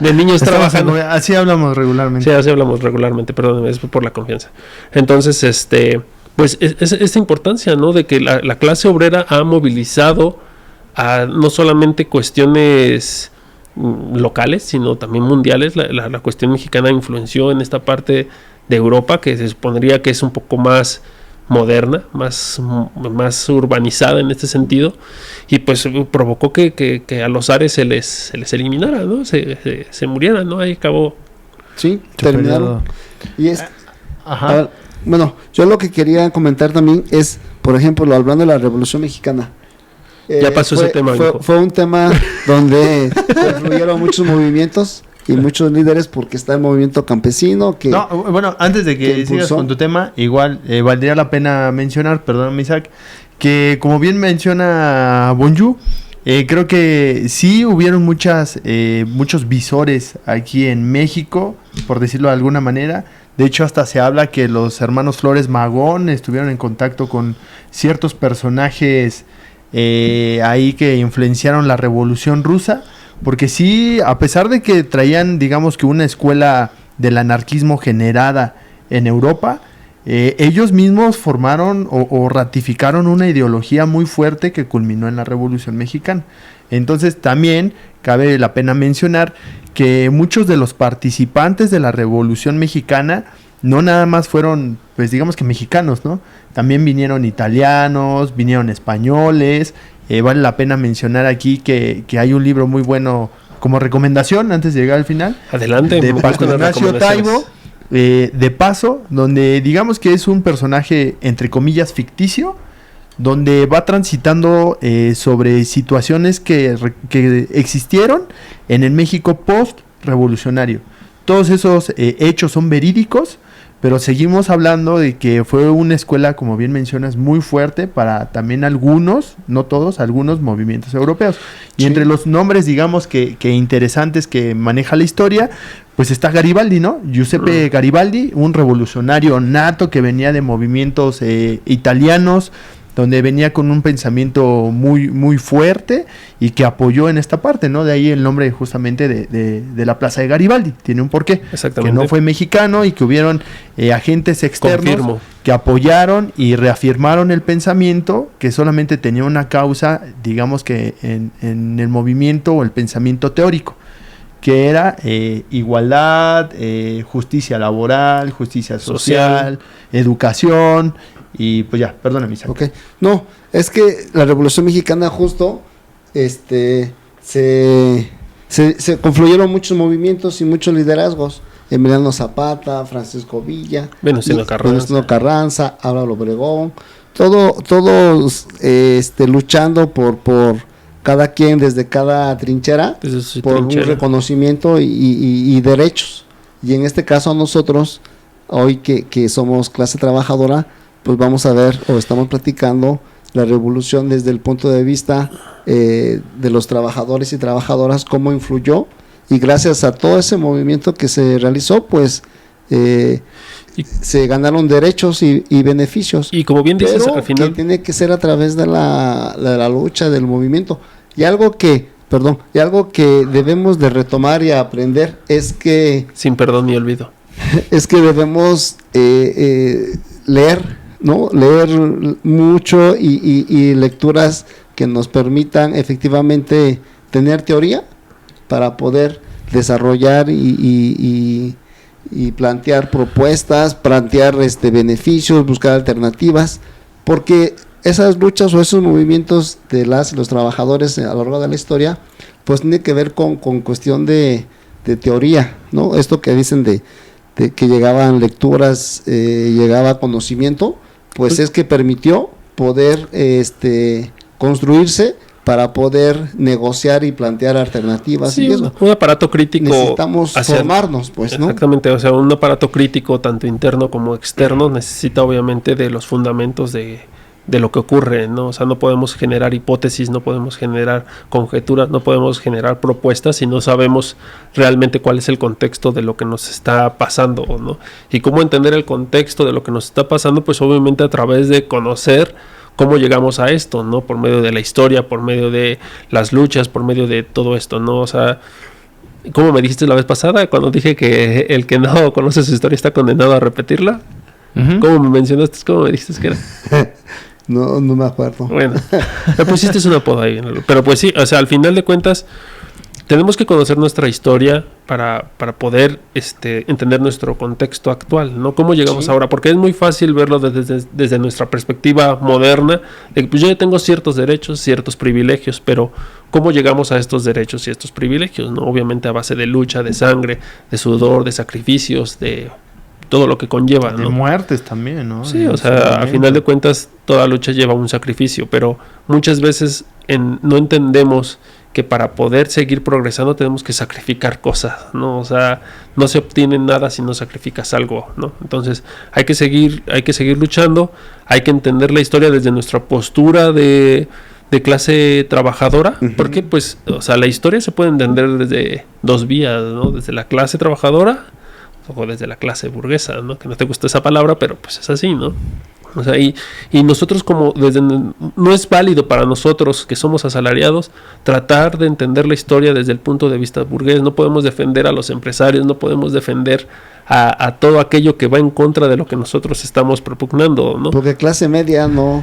de niños trabajando. Así hablamos regularmente. Sí, así hablamos regularmente, perdón, es por la confianza. Entonces, pues es esta importancia, ¿no? De que la clase obrera ha movilizado a no solamente cuestiones locales, sino también mundiales. La cuestión mexicana influenció en esta parte de Europa, que se supondría que es un poco más moderna, más urbanizada en este sentido, y pues provocó que a los zares se les eliminara, ¿no? Se murieran, ¿no? Ahí acabó. Sí, terminaron. Y Ajá. bueno, yo lo que quería comentar también es, por ejemplo, hablando de la Revolución Mexicana. Ya pasó ese tema. Fue un tema donde influyeron muchos movimientos y muchos líderes, porque está el movimiento campesino que... No, bueno, antes de que sigas con tu tema, igual valdría la pena mencionar, perdón, Isaac, que como bien menciona Bonju, creo que sí hubieron muchos visores aquí en México, por decirlo de alguna manera. De hecho, hasta se habla que los hermanos Flores Magón estuvieron en contacto con ciertos personajes ahí que influenciaron la Revolución Rusa. Porque sí, a pesar de que traían, digamos que una escuela del anarquismo generada en Europa, ellos mismos formaron o ratificaron una ideología muy fuerte que culminó en la Revolución Mexicana. Entonces también cabe la pena mencionar que muchos de los participantes de la Revolución Mexicana no nada más fueron, pues digamos que mexicanos, ¿no? También vinieron italianos, vinieron españoles. Vale la pena mencionar aquí que hay un libro muy bueno como recomendación antes de llegar al final. Adelante. De Paco Ignacio Taibo, de Paso, donde digamos que es un personaje entre comillas ficticio, donde va transitando sobre situaciones que existieron en el México post-revolucionario. Todos esos hechos son verídicos, pero seguimos hablando de que fue una escuela, como bien mencionas, muy fuerte para también algunos, no todos, algunos movimientos europeos. Y entre los nombres, digamos, que interesantes que maneja la historia, pues está Garibaldi, ¿no? Giuseppe Garibaldi, un revolucionario nato que venía de movimientos italianos, donde venía con un pensamiento muy, muy fuerte y que apoyó en esta parte, ¿no? De ahí el nombre justamente de la Plaza de Garibaldi, tiene un porqué. Exactamente. Que no fue mexicano y que hubieron agentes externos que apoyaron y reafirmaron el pensamiento, que solamente tenía una causa, digamos que en el movimiento o el pensamiento teórico, que era igualdad, justicia laboral, justicia social, educación. Y pues ya, perdóname, Isaac. Okay. No, es que la Revolución Mexicana justo se confluyeron muchos movimientos y muchos liderazgos. Emiliano Zapata, Francisco Villa, Venustiano Carranza, Álvaro Obregón, todos luchando por cada quien desde cada trinchera, un reconocimiento y derechos. Y en este caso nosotros, hoy que somos clase trabajadora, pues vamos a ver o estamos platicando la revolución desde el punto de vista de los trabajadores y trabajadoras, cómo influyó, y gracias a todo ese movimiento que se realizó, pues se ganaron derechos y beneficios. Y como bien dices, al final que tiene que ser a través de la lucha, del movimiento. Y algo que debemos de retomar y aprender es que... Sin perdón ni olvido. Es que debemos leer, ¿no? Leer mucho y lecturas que nos permitan efectivamente tener teoría para poder desarrollar y plantear propuestas, plantear beneficios, buscar alternativas, porque esas luchas o esos movimientos de las y los trabajadores a lo largo de la historia, pues tiene que ver con cuestión de teoría, ¿no? Esto que dicen de que llegaban lecturas, llegaba conocimiento, pues es que permitió poder construirse para poder negociar y plantear alternativas. Sí, y eso. Un aparato crítico. Necesitamos formarnos, pues, ¿no? Exactamente, o sea, un aparato crítico tanto interno como externo necesita obviamente de los fundamentos de lo que ocurre, ¿no? O sea, no podemos generar hipótesis, no podemos generar conjeturas, no podemos generar propuestas si no sabemos realmente cuál es el contexto de lo que nos está pasando, ¿no? Y cómo entender el contexto de lo que nos está pasando, pues obviamente a través de conocer cómo llegamos a esto, ¿no? Por medio de la historia, por medio de las luchas, por medio de todo esto, ¿no? O sea, ¿cómo me dijiste la vez pasada cuando dije que el que no conoce su historia está condenado a repetirla? Uh-huh. ¿Cómo me mencionaste? ¿Cómo me dijiste que era? No me acuerdo. Bueno, me pusiste un apodo ahí. Pero pues sí, o sea, al final de cuentas, tenemos que conocer nuestra historia para poder entender nuestro contexto actual, ¿no? ¿Cómo llegamos ahora? Porque es muy fácil verlo desde nuestra perspectiva moderna, de que pues yo ya tengo ciertos derechos, ciertos privilegios, pero ¿cómo llegamos a estos derechos y estos privilegios, ¿no? Obviamente a base de lucha, de sangre, de sudor, de sacrificios, de todo lo que conlleva, de ¿no? muertes también, ¿no? Sí, o sea, a final de cuentas toda lucha lleva un sacrificio, pero muchas veces no entendemos que para poder seguir progresando tenemos que sacrificar cosas, ¿no? O sea, no se obtiene nada si no sacrificas algo, ¿no? Entonces hay que seguir luchando, hay que entender la historia desde nuestra postura de clase trabajadora, porque pues, o sea, la historia se puede entender desde dos vías, ¿no? Desde la clase trabajadora o desde la clase burguesa, ¿no? Que no te gusta esa palabra, pero pues es así, ¿no? O sea, y nosotros no es válido para nosotros que somos asalariados tratar de entender la historia desde el punto de vista burgués. No podemos defender a los empresarios, no podemos defender a todo aquello que va en contra de lo que nosotros estamos propugnando, ¿no? Porque clase media no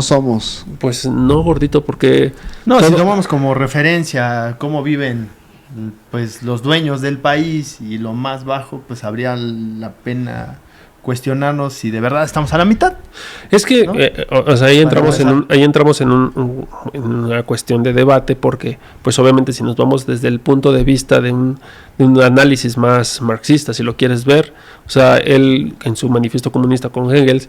somos. Pues no, gordito, porque... No, si tomamos como referencia cómo viven pues los dueños del país y lo más bajo, pues habría la pena cuestionarnos si de verdad estamos a la mitad. Es que, ¿no? O sea, ahí entramos en una cuestión de debate, porque, pues obviamente si nos vamos desde el punto de vista de un análisis más marxista, si lo quieres ver, o sea, él en su manifiesto comunista con Engels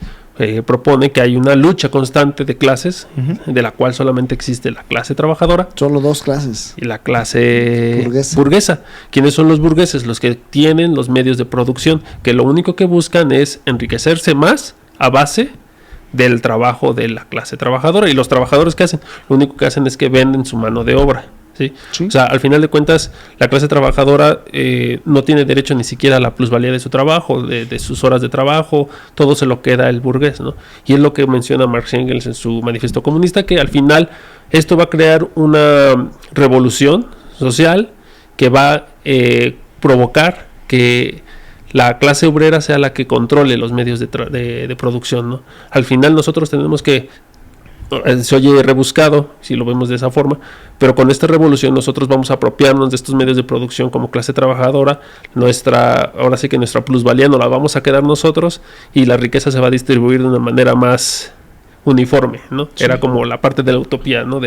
propone que hay una lucha constante de clases, de la cual solamente existe la clase trabajadora. Solo dos clases. Y la clase burguesa. ¿Quiénes son los burgueses? Los que tienen los medios de producción, que lo único que buscan es enriquecerse más a base del trabajo de la clase trabajadora. Y los trabajadores, ¿qué hacen? Lo único que hacen es que venden su mano de obra. ¿Sí? Sí. O sea, al final de cuentas, la clase trabajadora no tiene derecho ni siquiera a la plusvalía de su trabajo, de sus horas de trabajo, todo se lo queda el burgués, ¿no? Y es lo que menciona Marx y Engels en su manifiesto comunista, que al final esto va a crear una revolución social que va a provocar que la clase obrera sea la que controle los medios de producción, ¿no? Al final nosotros tenemos que... Se oye rebuscado si lo vemos de esa forma, pero con esta revolución nosotros vamos a apropiarnos de estos medios de producción como clase trabajadora. Ahora sí que nuestra plusvalía no la vamos a quedar nosotros y la riqueza se va a distribuir de una manera más uniforme, ¿no? Sí. Era como la parte de la utopía, ¿no?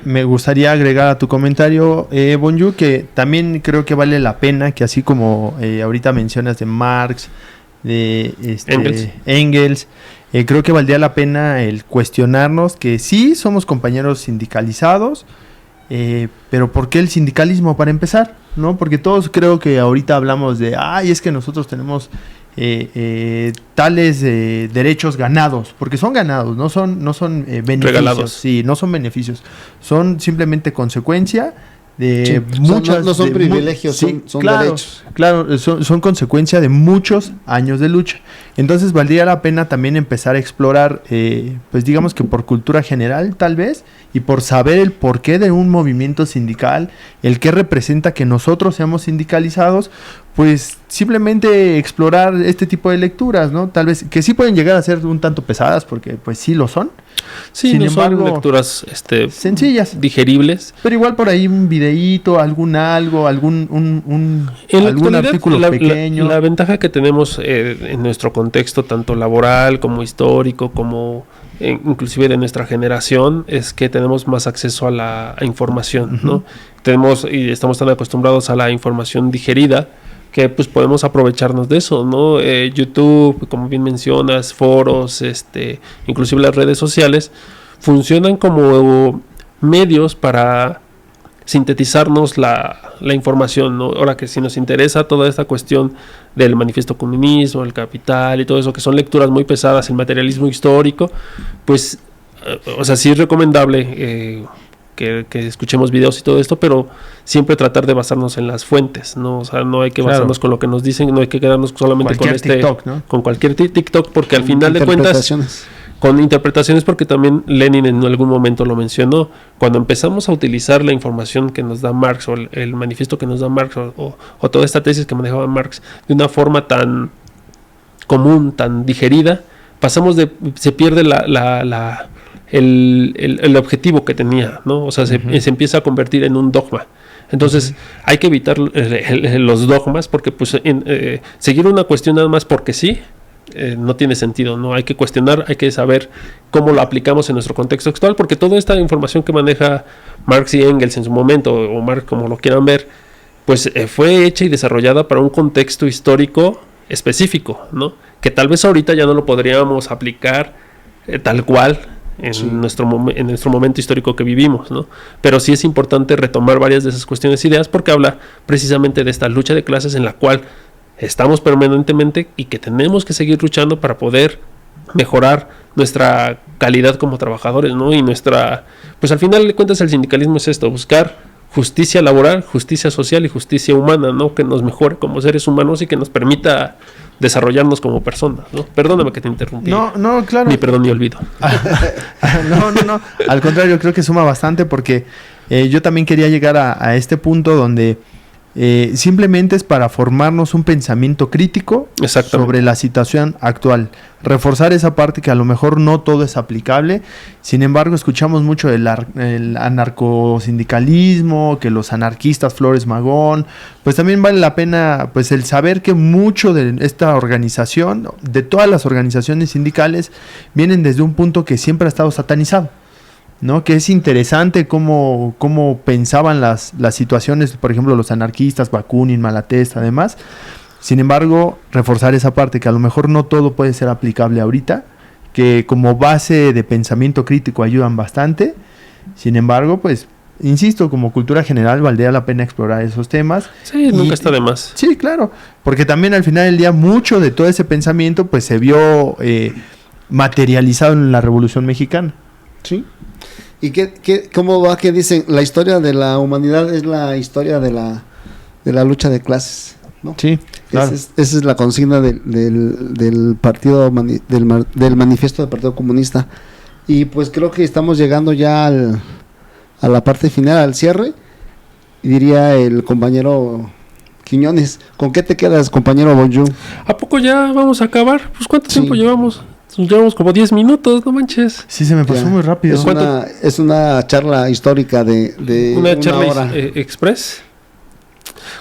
Me gustaría agregar a tu comentario, Bonju, que también creo que vale la pena que así como ahorita mencionas de Marx, de Engels, creo que valdría la pena el cuestionarnos que sí somos compañeros sindicalizados, pero ¿por qué el sindicalismo para empezar? ¿No? Porque todos creo que ahorita hablamos de, es que nosotros tenemos tales derechos ganados, porque son ganados, no son beneficios. Regalados. Sí, no son beneficios, son simplemente consecuencia de muchas... No son privilegios, son derechos. Claro, son consecuencia de muchos años de lucha. Entonces valdría la pena también empezar a explorar, pues digamos que por cultura general tal vez, y por saber el porqué de un movimiento sindical, el que representa que nosotros seamos sindicalizados, pues simplemente explorar este tipo de lecturas, ¿no? Tal vez que sí pueden llegar a ser un tanto pesadas, porque pues sí lo son. Sí, sin embargo, son lecturas sencillas, digeribles. Pero igual por ahí un videíto, algún artículo pequeño. La ventaja que tenemos en nuestro contexto, tanto laboral como histórico, como inclusive de nuestra generación, es que tenemos más acceso a la información, ¿no? Tenemos y estamos tan acostumbrados a la información digerida que pues podemos aprovecharnos de eso, ¿no? YouTube, como bien mencionas, foros, inclusive las redes sociales, funcionan como medios para sintetizarnos la información, ¿no? Ahora que si nos interesa toda esta cuestión del manifiesto comunismo, el capital y todo eso, que son lecturas muy pesadas, el materialismo histórico, pues, o sea, sí es recomendable que escuchemos videos y todo esto, pero siempre tratar de basarnos en las fuentes, ¿no? O sea, no hay que basarnos con lo que nos dicen, no hay que quedarnos solamente con TikTok, ¿no? Con cualquier TikTok, porque al final de cuentas, con interpretaciones, porque también Lenin en algún momento lo mencionó, cuando empezamos a utilizar la información que nos da Marx, o el manifiesto que nos da Marx, o toda esta tesis que manejaba Marx, de una forma tan común, tan digerida, se pierde el objetivo que tenía, ¿no? O sea, se empieza a convertir en un dogma. Entonces, hay que evitar los dogmas, porque pues seguir una cuestión nada más porque sí, no tiene sentido, ¿no? Hay que cuestionar, hay que saber cómo lo aplicamos en nuestro contexto actual, porque toda esta información que maneja Marx y Engels en su momento, o Marx como lo quieran ver, pues fue hecha y desarrollada para un contexto histórico específico, ¿no? Que tal vez ahorita ya no lo podríamos aplicar tal cual en nuestro momento histórico que vivimos, ¿no? Pero sí es importante retomar varias de esas cuestiones e ideas porque habla precisamente de esta lucha de clases en la cual estamos permanentemente y que tenemos que seguir luchando para poder mejorar nuestra calidad como trabajadores, ¿no? Y pues al final de cuentas el sindicalismo es esto, buscar justicia laboral, justicia social y justicia humana, ¿no? Que nos mejore como seres humanos y que nos permita desarrollarnos como personas, ¿no? Perdóname que te interrumpí. No, claro. Ni perdón ni olvido. No. Al contrario, creo que suma bastante porque yo también quería llegar a este punto donde simplemente es para formarnos un pensamiento crítico sobre la situación actual. Reforzar esa parte que a lo mejor no todo es aplicable. Sin embargo, escuchamos mucho el anarcosindicalismo, que los anarquistas Flores Magón. Pues también vale la pena pues el saber que mucho de esta organización, de todas las organizaciones sindicales, vienen desde un punto que siempre ha estado satanizado, ¿no? Que es interesante cómo pensaban las situaciones, por ejemplo, los anarquistas, Bakunin, Malatesta, además. Sin embargo, reforzar esa parte, que a lo mejor no todo puede ser aplicable ahorita, que como base de pensamiento crítico ayudan bastante. Sin embargo, pues, insisto, como cultura general valdría la pena explorar esos temas. Sí, nunca está de más. Sí, claro, porque también al final del día mucho de todo ese pensamiento pues se vio materializado en la Revolución Mexicana. Sí. ¿Y cómo va que dicen? La historia de la humanidad es la historia de la lucha de clases, ¿no? Sí, claro. Esa es la consigna del partido, del manifiesto del Partido Comunista. Y pues creo que estamos llegando ya a la parte final, al cierre. Y diría el compañero Quiñones, ¿con qué te quedas, compañero Bonjour? ¿A poco ya vamos a acabar? Pues ¿cuánto tiempo llevamos? Llevamos como 10 minutos, no manches. Sí, se me pasó muy rápido. Es una charla histórica de una charla hora. Express.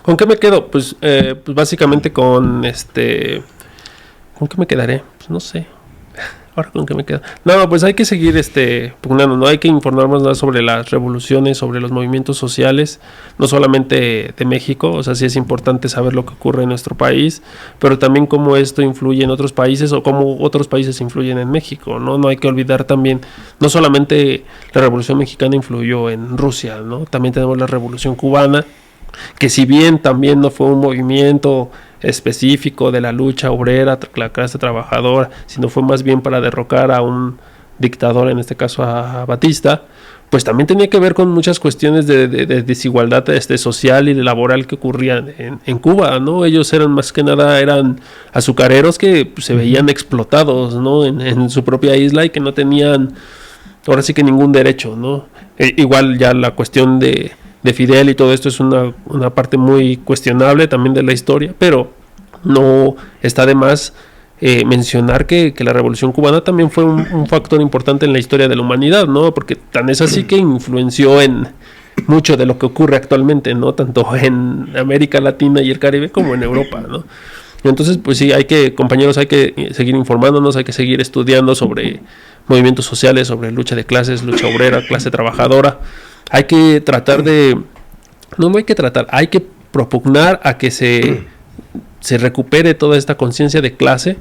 ¿Con qué me quedo? Pues básicamente con ¿con qué me quedaré? Pues no sé. Ahora con qué me quedo. No, pues hay que seguir pugnando, ¿no? Hay que informarnos más sobre las revoluciones, sobre los movimientos sociales, no solamente de México, o sea, sí es importante saber lo que ocurre en nuestro país, pero también cómo esto influye en otros países o cómo otros países influyen en México, ¿no? No hay que olvidar también, no solamente la Revolución Mexicana influyó en Rusia, ¿no? También tenemos la Revolución Cubana, que si bien también no fue un movimiento específico de la lucha obrera, la clase trabajadora, sino fue más bien para derrocar a un dictador, en este caso a Batista, pues también tenía que ver con muchas cuestiones de desigualdad social y laboral que ocurrían en Cuba, ¿no? Ellos eran más que nada, eran azucareros que pues, se veían explotados, ¿no? En su propia isla y que no tenían, ahora sí que ningún derecho, ¿no? Igual ya la cuestión de Fidel y todo esto es una parte muy cuestionable también de la historia, pero no está de más mencionar que la Revolución Cubana también fue un factor importante en la historia de la humanidad, ¿no? Porque tan es así que influenció en mucho de lo que ocurre actualmente, ¿no? Tanto en América Latina y el Caribe como en Europa, ¿no? Entonces, pues sí, compañeros, hay que seguir informándonos, hay que seguir estudiando sobre movimientos sociales, sobre lucha de clases, lucha obrera, clase trabajadora. Hay que tratar hay que propugnar a que se recupere toda esta conciencia de clase,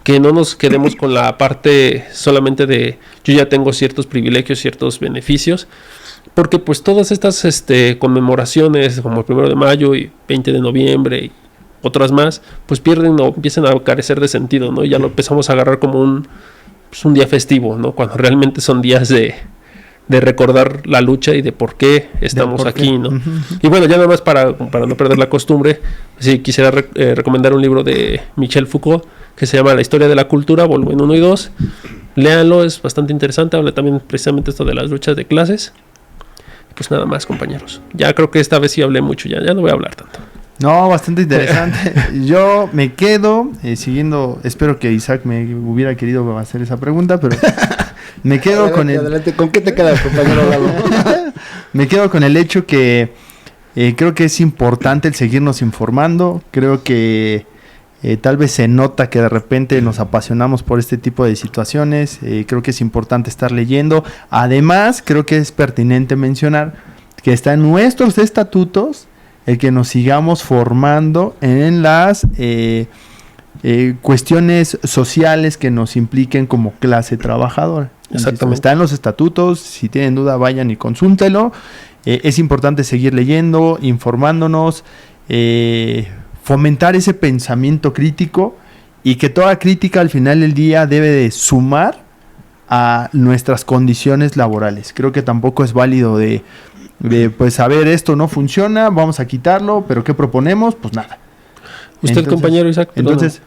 que no nos quedemos con la parte solamente de yo ya tengo ciertos privilegios, ciertos beneficios, porque pues todas estas conmemoraciones como el 1 de mayo y 20 de noviembre y otras más, pues pierden o empiezan a carecer de sentido, ¿no? Y ya lo empezamos a agarrar como un día festivo, ¿no? Cuando realmente son días de recordar la lucha y de por qué estamos aquí, ¿no? Uh-huh. Y bueno, ya nada más para no perder la costumbre, sí quisiera recomendar un libro de Michel Foucault que se llama La historia de la cultura, volumen 1 y 2. Léanlo, es bastante interesante, habla también precisamente esto de las luchas de clases. Pues nada más, compañeros. Ya creo que esta vez sí hablé mucho, ya no voy a hablar tanto. No, bastante interesante. Yo me quedo siguiendo, espero que Isaac me hubiera querido hacer esa pregunta, pero me quedo adelante. ¿Con qué te quedas, compañero Lalo? Me quedo con el hecho que creo que es importante el seguirnos informando. Creo que tal vez se nota que de repente nos apasionamos por este tipo de situaciones. Creo que es importante estar leyendo. Además, creo que es pertinente mencionar que está en nuestros estatutos el que nos sigamos formando en las cuestiones sociales que nos impliquen como clase trabajadora. Exactamente. Está en los estatutos, si tienen duda vayan y consúltelo. Es importante seguir leyendo, informándonos, fomentar ese pensamiento crítico y que toda crítica al final del día debe de sumar a nuestras condiciones laborales. Creo que tampoco es válido de pues a ver, esto no funciona, vamos a quitarlo, pero ¿qué proponemos? Pues nada. Usted, compañero Isaac, entonces...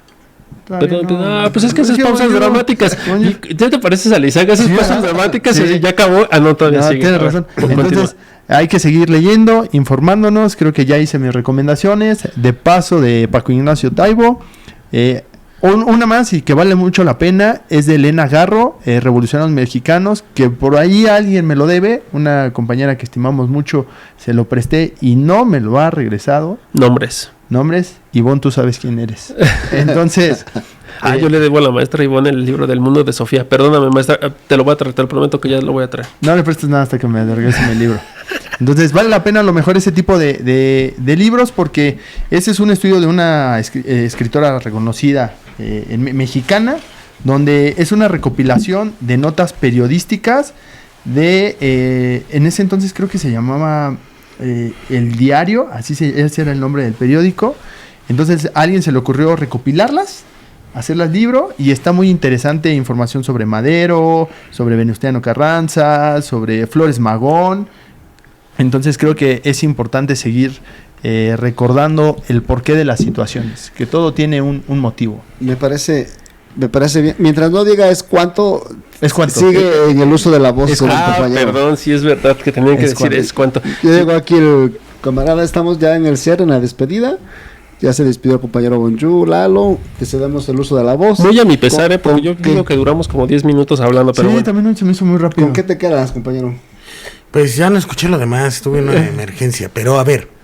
pues es que esas pausas dramáticas. ¿Ya te pareces a Isaac? Esas pausas dramáticas y ya acabó. No, todavía sigue. Tienes razón. Entonces, hay que seguir leyendo, informándonos. Creo que ya hice mis recomendaciones. De paso, de Paco Ignacio Taibo. Una más y que vale mucho la pena es de Elena Garro, Revolucionarios Mexicanos, que por ahí alguien me lo debe. Una compañera que estimamos mucho se lo presté y no me lo ha regresado. Nombres. Ivonne, tú sabes quién eres. Entonces... yo le debo a la maestra Ivonne el libro del mundo de Sofía. Perdóname, maestra, te lo voy a traer, te lo prometo que ya lo voy a traer. No le prestes nada hasta que me regresen el libro. Entonces vale la pena a lo mejor ese tipo de libros porque ese es un estudio de una escritora reconocida mexicana, donde es una recopilación de notas periodísticas de... en ese entonces creo que se llamaba... El Diario, ese era el nombre del periódico. Entonces a alguien se le ocurrió recopilarlas, hacerlas libro, y está muy interesante información sobre Madero, sobre Venustiano Carranza, sobre Flores Magón. Entonces creo que es importante seguir recordando el porqué de las situaciones, que todo tiene un motivo. Me parece bien. Mientras no diga es cuánto sigue en el uso de la voz. Perdón, sí es verdad que tenía que decir es cuánto. Yo digo aquí el camarada, estamos ya en el cierre, en la despedida. Ya se despidió el compañero Bonjú, Lalo, te cedemos el uso de la voz. Muy a mi pesar, porque yo digo que duramos como 10 minutos hablando, pero sí, también se me hizo muy rápido. ¿Con qué te quedas, compañero? Pues ya no escuché lo demás, tuve una emergencia, pero a ver.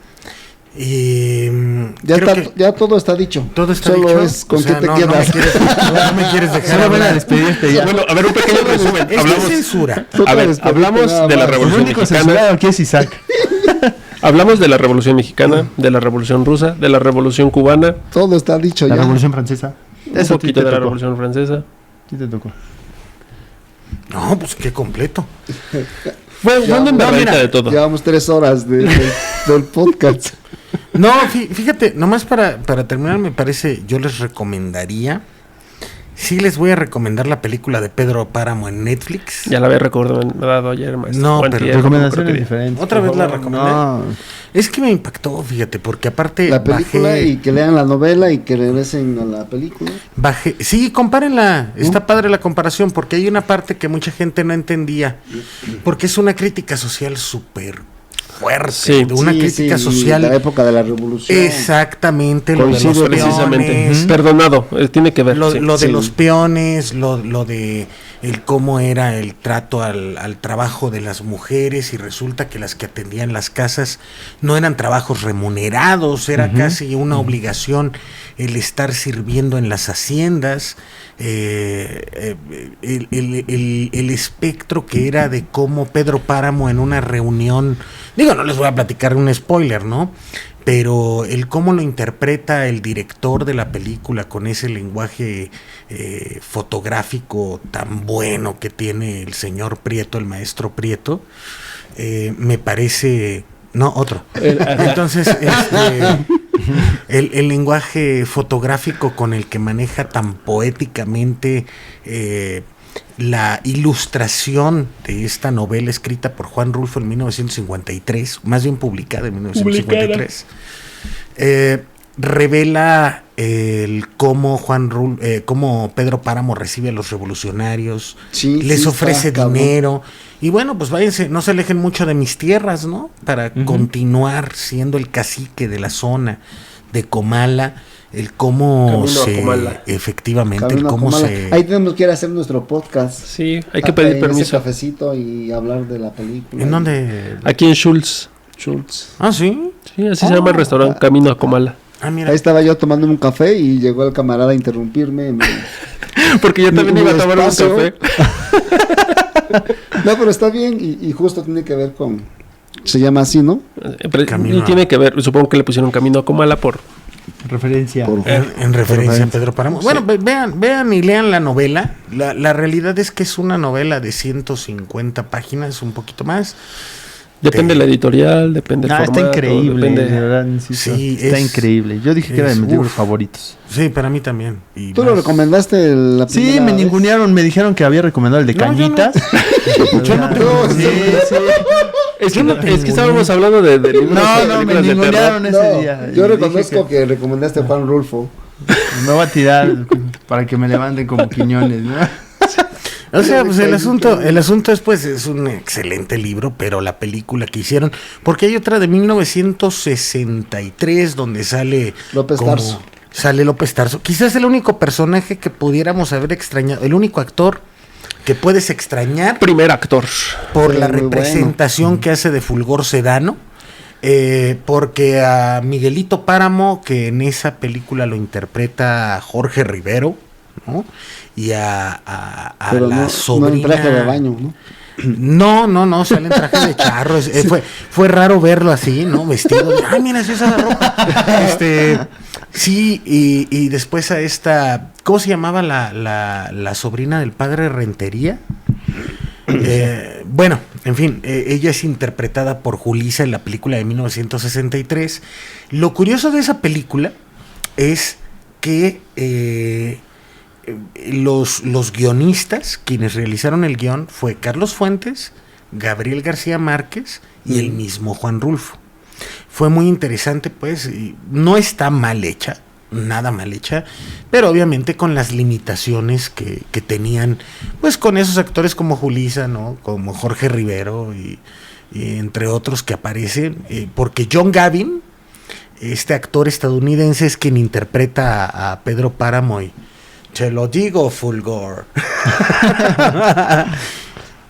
Ya todo está dicho. Todo está Solo dicho. Es con qué te quedas. No me quieres dejar. Solo ven a despedirte ya. Bueno, a ver, un pequeño resumen. Hablamos censura. A ver, hablamos de la Revolución Mexicana. Aquí es Isaac. Hablamos de la Revolución Mexicana, de la Revolución Rusa, de la Revolución Cubana. Todo está dicho ya. La Revolución Francesa. Un poquito de la Revolución Francesa. ¿Qué te tocó? No, pues qué completo. Bueno, mira, de todo. Llevamos 3 horas del podcast. No, fíjate, nomás para terminar, me parece, yo les recomendaría, sí les voy a recomendar la película de Pedro Páramo en Netflix. Ya la había recordado ayer, maestro. No, pero recomendaciones diferentes. Otra vez la recomendé. No. Es que me impactó, fíjate, porque aparte la película y que lean la novela y que regresen a la película. Sí, compárenla. Está padre la comparación porque hay una parte que mucha gente no entendía, porque es una crítica social súper fuerte, sí, de una crítica social. La época de la revolución. Exactamente, lo de los precisamente. Perdonado, tiene que ver. Lo de los peones, lo de el cómo era el trato al trabajo de las mujeres, y resulta que las que atendían las casas no eran trabajos remunerados, era casi una obligación el estar sirviendo en las haciendas. El espectro que era de cómo Pedro Páramo en una reunión, digo, no les voy a platicar un spoiler, ¿no? Pero el cómo lo interpreta el director de la película con ese lenguaje fotográfico tan bueno que tiene el señor Prieto, el maestro Prieto, me parece... No, otro. Entonces, el lenguaje fotográfico con el que maneja tan poéticamente la ilustración de esta novela escrita por Juan Rulfo en 1953, más bien publicada en 1953, revela cómo Pedro Páramo recibe a los revolucionarios, les ofrece dinero. Y bueno, pues váyanse, no se alejen mucho de mis tierras, ¿no? Para continuar siendo el cacique de la zona de Comala, el cómo efectivamente, el cómo se... Ahí tenemos que ir a hacer nuestro podcast. Sí, hay que pedir permiso. Ese cafecito y hablar de la película. ¿En dónde? Aquí en Schultz. ¿Ah, sí? Sí, así se llama el restaurante, Camino a Comala. Ah, mira. Ahí estaba yo tomando un café y llegó el camarada a interrumpirme. Porque yo también iba a tomar un café. No, pero está bien y justo tiene que ver con... Se llama así, ¿no? Y tiene que ver, supongo que le pusieron Camino a Comala por Referencia. En referencia a Pedro Páramo. Sí. Bueno, vean y lean la novela. La realidad es que es una novela de 150 páginas, un poquito más. Depende de la editorial, depende del formato. Está increíble, depende... de verdad, sí, está increíble. Yo dije que era de mis libros favoritos. Sí, para mí también. Y ¿tú lo recomendaste la Sí, me ningunearon, me dijeron que había recomendado el de Cañitas. Yo no tengo. Es que estábamos hablando de libros. No, me ningunearon ese día. Yo reconozco que recomendaste a Juan Rulfo. Me voy a tirar para que me levanten como Quiñones, ¿no? O sea, pues el asunto es, pues, es un excelente libro, pero la película que hicieron, porque hay otra de 1963 donde sale López Tarso. Sale López Tarso. Quizás el único personaje que pudiéramos haber extrañado, el único actor que puedes extrañar. Primer actor. Por la representación que hace de Fulgor Sedano. Porque a Miguelito Páramo, que en esa película lo interpreta Jorge Rivero, ¿no? Y a la sobrina. No en traje de baño, ¿no? No, sale en traje de charro. Sí. Fue raro verlo así, ¿no? Vestido de, ay, mira, esa es la ropa. Sí, y después a esta, ¿cómo se llamaba la sobrina del padre Rentería? Bueno, en fin, ella es interpretada por Julissa en la película de 1963. Lo curioso de esa película es que los guionistas, quienes realizaron el guión, fue Carlos Fuentes, Gabriel García Márquez y el mismo Juan Rulfo. Fue muy interesante, pues, y no está mal hecha, nada mal hecha, pero obviamente con las limitaciones que tenían, pues, con esos actores como Julissa, ¿no? Como Jorge Rivero y entre otros que aparecen, porque John Gavin, este actor estadounidense, es quien interpreta a Pedro Páramo y te lo digo, Fulgor.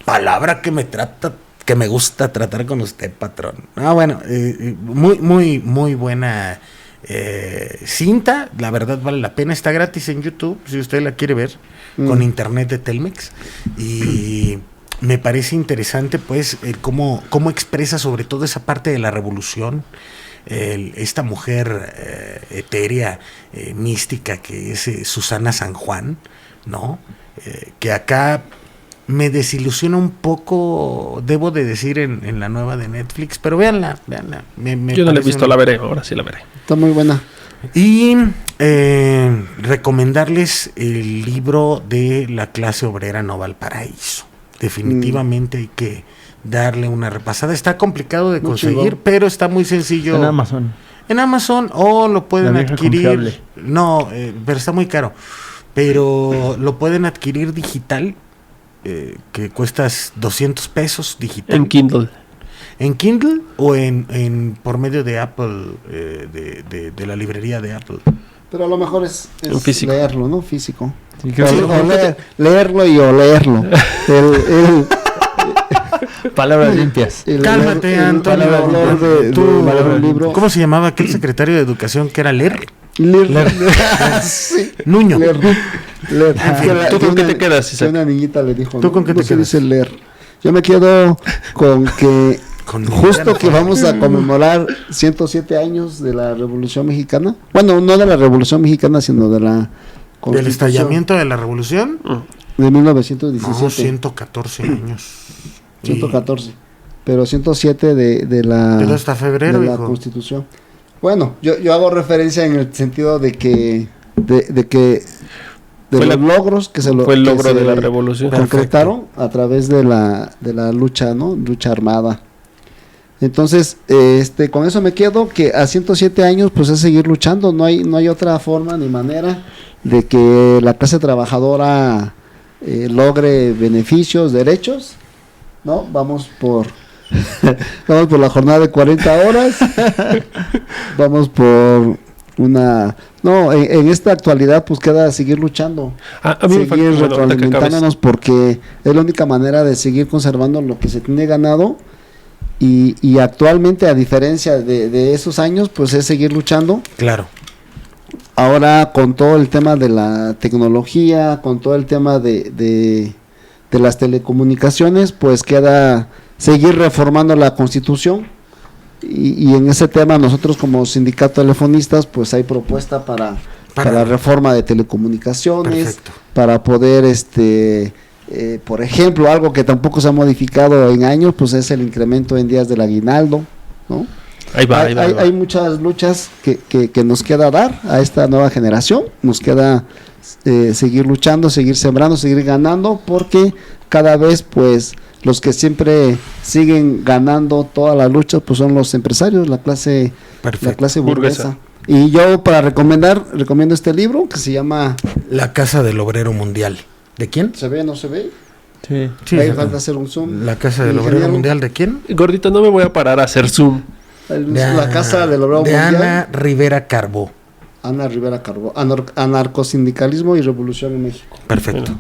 Palabra que me gusta tratar con usted, patrón. Bueno, muy buena cinta. La verdad vale la pena. Está gratis en YouTube, si usted la quiere ver, con internet de Telmex. Y me parece interesante, pues, cómo expresa sobre todo esa parte de la revolución. Esta mujer etérea, mística, que es Susana San Juan, ¿no? Que acá me desilusiona un poco, debo de decir, en la nueva de Netflix, pero véanla. Yo no la he visto, la veré, ahora sí la veré. Está muy buena. Y recomendarles el libro de La clase obrera no va al paraíso. Definitivamente hay que darle una repasada. Está complicado de conseguir, pero está muy sencillo. En Amazon. En Amazon, o lo pueden adquirir. No, pero está muy caro. Pero lo pueden adquirir digital, que cuesta $200 digital. En Kindle. ¿En Kindle o en por medio de Apple, de la librería de Apple? Pero a lo mejor es físico. Leerlo, ¿no? Físico. Sí, leerlo y olerlo. Palabras limpias. Cálmate, Antonio. Libro. ¿Cómo se llamaba aquel secretario de Educación que era Ler? Sí. Nuño. Leer. ¿Tú con qué te quedas, Isaac? Una niñita le dijo. ¿Tú con qué te quedas? Dice leer. Yo me quedo con que justo que vamos a conmemorar 107 años de la Revolución Mexicana. Bueno, no de la Revolución Mexicana, sino de la ¿Del estallamiento de la Revolución? De 1917. No, 114 años. 114. Pero 107 de la... Pero hasta febrero, de la hijo. Constitución. Bueno, yo hago referencia en el sentido de que... de los logros que se fue el logro de la revolución concretaron a través de la lucha, ¿no? Lucha armada. Entonces, con eso me quedo, que a 107 años pues es seguir luchando, no hay otra forma ni manera de que la clase trabajadora logre beneficios, derechos, ¿no? Vamos por la jornada de 40 horas, vamos por una... No, en esta actualidad pues queda seguir luchando, a mí seguir retroalimentándonos, porque es la única manera de seguir conservando lo que se tiene ganado, y actualmente, a diferencia de esos años, pues es seguir luchando. Claro. Ahora con todo el tema de la tecnología, con todo el tema de las telecomunicaciones, pues queda seguir reformando la Constitución y en ese tema nosotros como sindicato de telefonistas pues hay propuesta para la reforma de telecomunicaciones. Perfecto. Para poder por ejemplo, algo que tampoco se ha modificado en años, pues es el incremento en días del aguinaldo, ¿no? Hay muchas luchas que nos queda dar a esta nueva generación, nos queda seguir luchando, seguir sembrando, seguir ganando, porque cada vez pues los que siempre siguen ganando todas las luchas pues son los empresarios, la clase burguesa. Y yo recomiendo este libro que se llama La Casa del Obrero Mundial. ¿De quién? ¿Se ve? ¿No se ve? Sí. Ahí falta hacer un zoom. La Casa del Obrero Mundial, ¿de quién? Gordito, no me voy a parar a hacer zoom. La Casa del Obrero Mundial. Ana Rivera Carbó. Anarcosindicalismo y Revolución en México. Perfecto.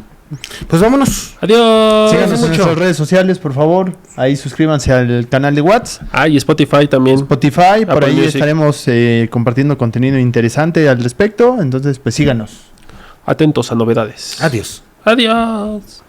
Pues vámonos. Adiós. Síganos en nuestras redes sociales, por favor. Ahí suscríbanse al canal de WhatsApp. Y Spotify también. Spotify, por ahí estaremos compartiendo contenido interesante al respecto. Entonces, pues síganos. Atentos a novedades. Adiós. Adiós.